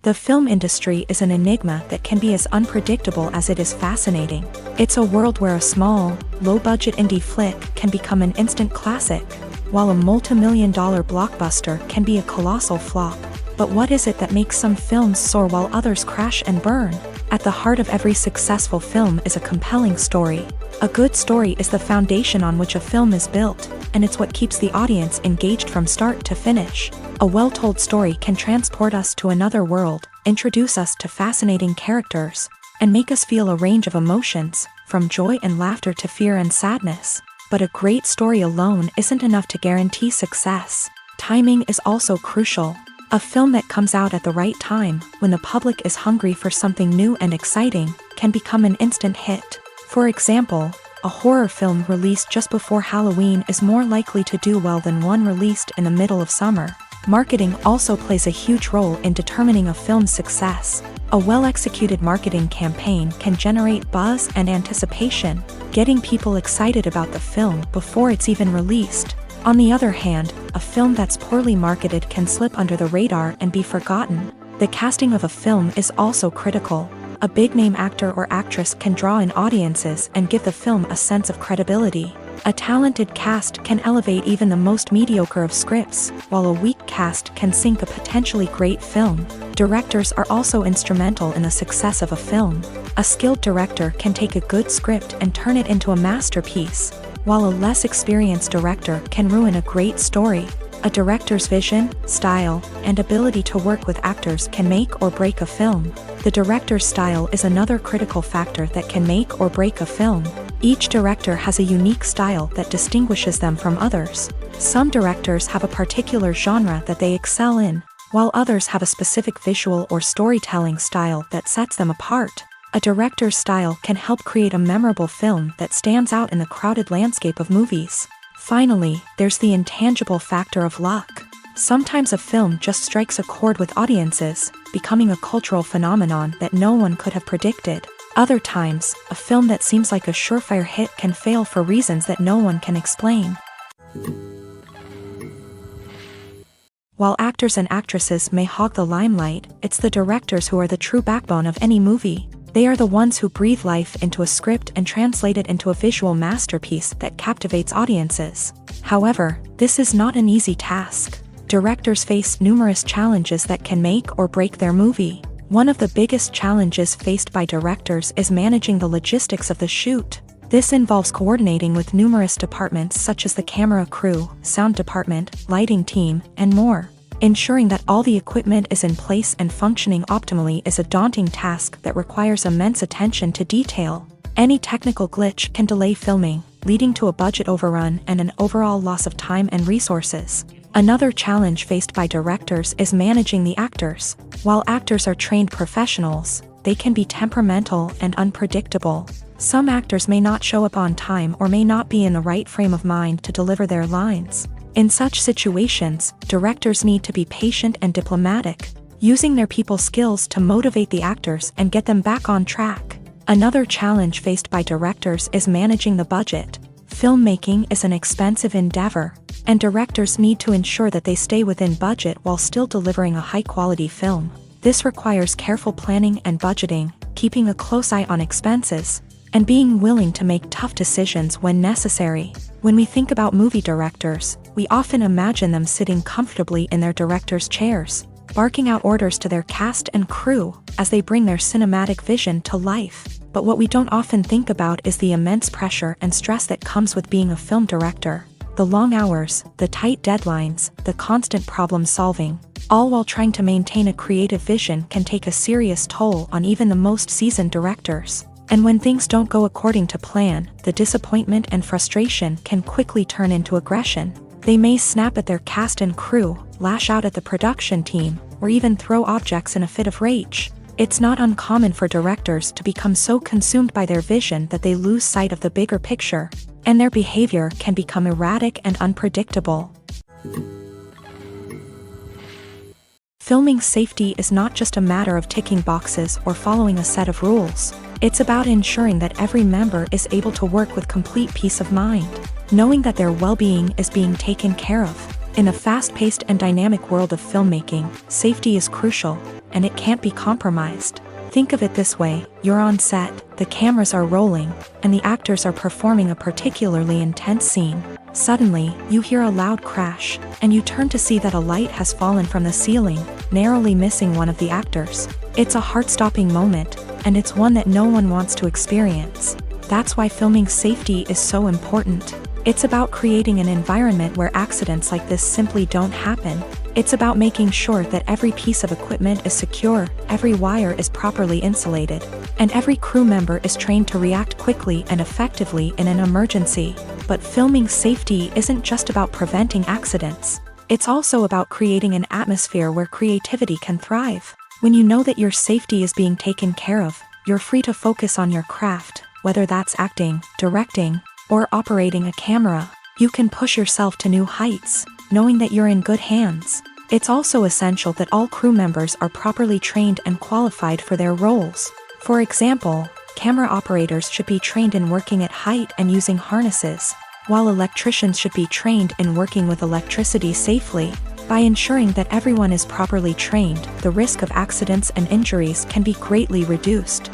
The film industry is an enigma that can be as unpredictable as it is fascinating. It's a world where a small, low-budget indie flick can become an instant classic, while a multi-million-dollar blockbuster can be a colossal flop. But what is it that makes some films soar while others crash and burn? At the heart of every successful film is a compelling story. A good story is the foundation on which a film is built, and it's what keeps the audience engaged from start to finish. A well-told story can transport us to another world, introduce us to fascinating characters, and make us feel a range of emotions, from joy and laughter to fear and sadness. But a great story alone isn't enough to guarantee success. Timing is also crucial. A film that comes out at the right time, when the public is hungry for something new and exciting, can become an instant hit. For example, a horror film released just before Halloween is more likely to do well than one released in the middle of summer. Marketing also plays a huge role in determining a film's success. A well-executed marketing campaign can generate buzz and anticipation, getting people excited about the film before it's even released. On the other hand, a film that's poorly marketed can slip under the radar and be forgotten. The casting of a film is also critical. A big-name actor or actress can draw in audiences and give the film a sense of credibility. A talented cast can elevate even the most mediocre of scripts, while a weak cast can sink a potentially great film. Directors are also instrumental in the success of a film. A skilled director can take a good script and turn it into a masterpiece, while a less experienced director can ruin a great story. A director's vision, style, and ability to work with actors can make or break a film. The director's style is another critical factor that can make or break a film. Each director has a unique style that distinguishes them from others. Some directors have a particular genre that they excel in, while others have a specific visual or storytelling style that sets them apart. A director's style can help create a memorable film that stands out in the crowded landscape of movies. Finally, there's the intangible factor of luck. Sometimes a film just strikes a chord with audiences, becoming a cultural phenomenon that no one could have predicted. Other times, a film that seems like a surefire hit can fail for reasons that no one can explain. While actors and actresses may hog the limelight, it's the directors who are the true backbone of any movie. They are the ones who breathe life into a script and translate it into a visual masterpiece that captivates audiences. However, this is not an easy task. Directors face numerous challenges that can make or break their movie. One of the biggest challenges faced by directors is managing the logistics of the shoot. This involves coordinating with numerous departments such as the camera crew, sound department, lighting team, and more. Ensuring that all the equipment is in place and functioning optimally is a daunting task that requires immense attention to detail. Any technical glitch can delay filming, leading to a budget overrun and an overall loss of time and resources. Another challenge faced by directors is managing the actors. While actors are trained professionals, they can be temperamental and unpredictable. Some actors may not show up on time or may not be in the right frame of mind to deliver their lines. In such situations, directors need to be patient and diplomatic, using their people skills to motivate the actors and get them back on track. Another challenge faced by directors is managing the budget. Filmmaking is an expensive endeavor, and directors need to ensure that they stay within budget while still delivering a high-quality film. This requires careful planning and budgeting, keeping a close eye on expenses, and being willing to make tough decisions when necessary. When we think about movie directors, we often imagine them sitting comfortably in their director's chairs, barking out orders to their cast and crew as they bring their cinematic vision to life. But what we don't often think about is the immense pressure and stress that comes with being a film director. The long hours, the tight deadlines, the constant problem solving, all while trying to maintain a creative vision can take a serious toll on even the most seasoned directors. And when things don't go according to plan, the disappointment and frustration can quickly turn into aggression. They may snap at their cast and crew, lash out at the production team, or even throw objects in a fit of rage. It's not uncommon for directors to become so consumed by their vision that they lose sight of the bigger picture, and their behavior can become erratic and unpredictable. Filming safety is not just a matter of ticking boxes or following a set of rules. It's about ensuring that every member is able to work with complete peace of mind, knowing that their well-being is being taken care of. In a fast-paced and dynamic world of filmmaking, safety is crucial, and it can't be compromised. Think of it this way: you're on set, the cameras are rolling, and the actors are performing a particularly intense scene. Suddenly, you hear a loud crash, and you turn to see that a light has fallen from the ceiling, narrowly missing one of the actors. It's a heart-stopping moment, and it's one that no one wants to experience. That's why filming safety is so important. It's about creating an environment where accidents like this simply don't happen. It's about making sure that every piece of equipment is secure, every wire is properly insulated, and every crew member is trained to react quickly and effectively in an emergency. But filming safety isn't just about preventing accidents. It's also about creating an atmosphere where creativity can thrive. When you know that your safety is being taken care of, you're free to focus on your craft, whether that's acting, directing, or operating a camera. You can push yourself to new heights, knowing that you're in good hands. It's also essential that all crew members are properly trained and qualified for their roles. For example, camera operators should be trained in working at height and using harnesses, while electricians should be trained in working with electricity safely. By ensuring that everyone is properly trained, the risk of accidents and injuries can be greatly reduced.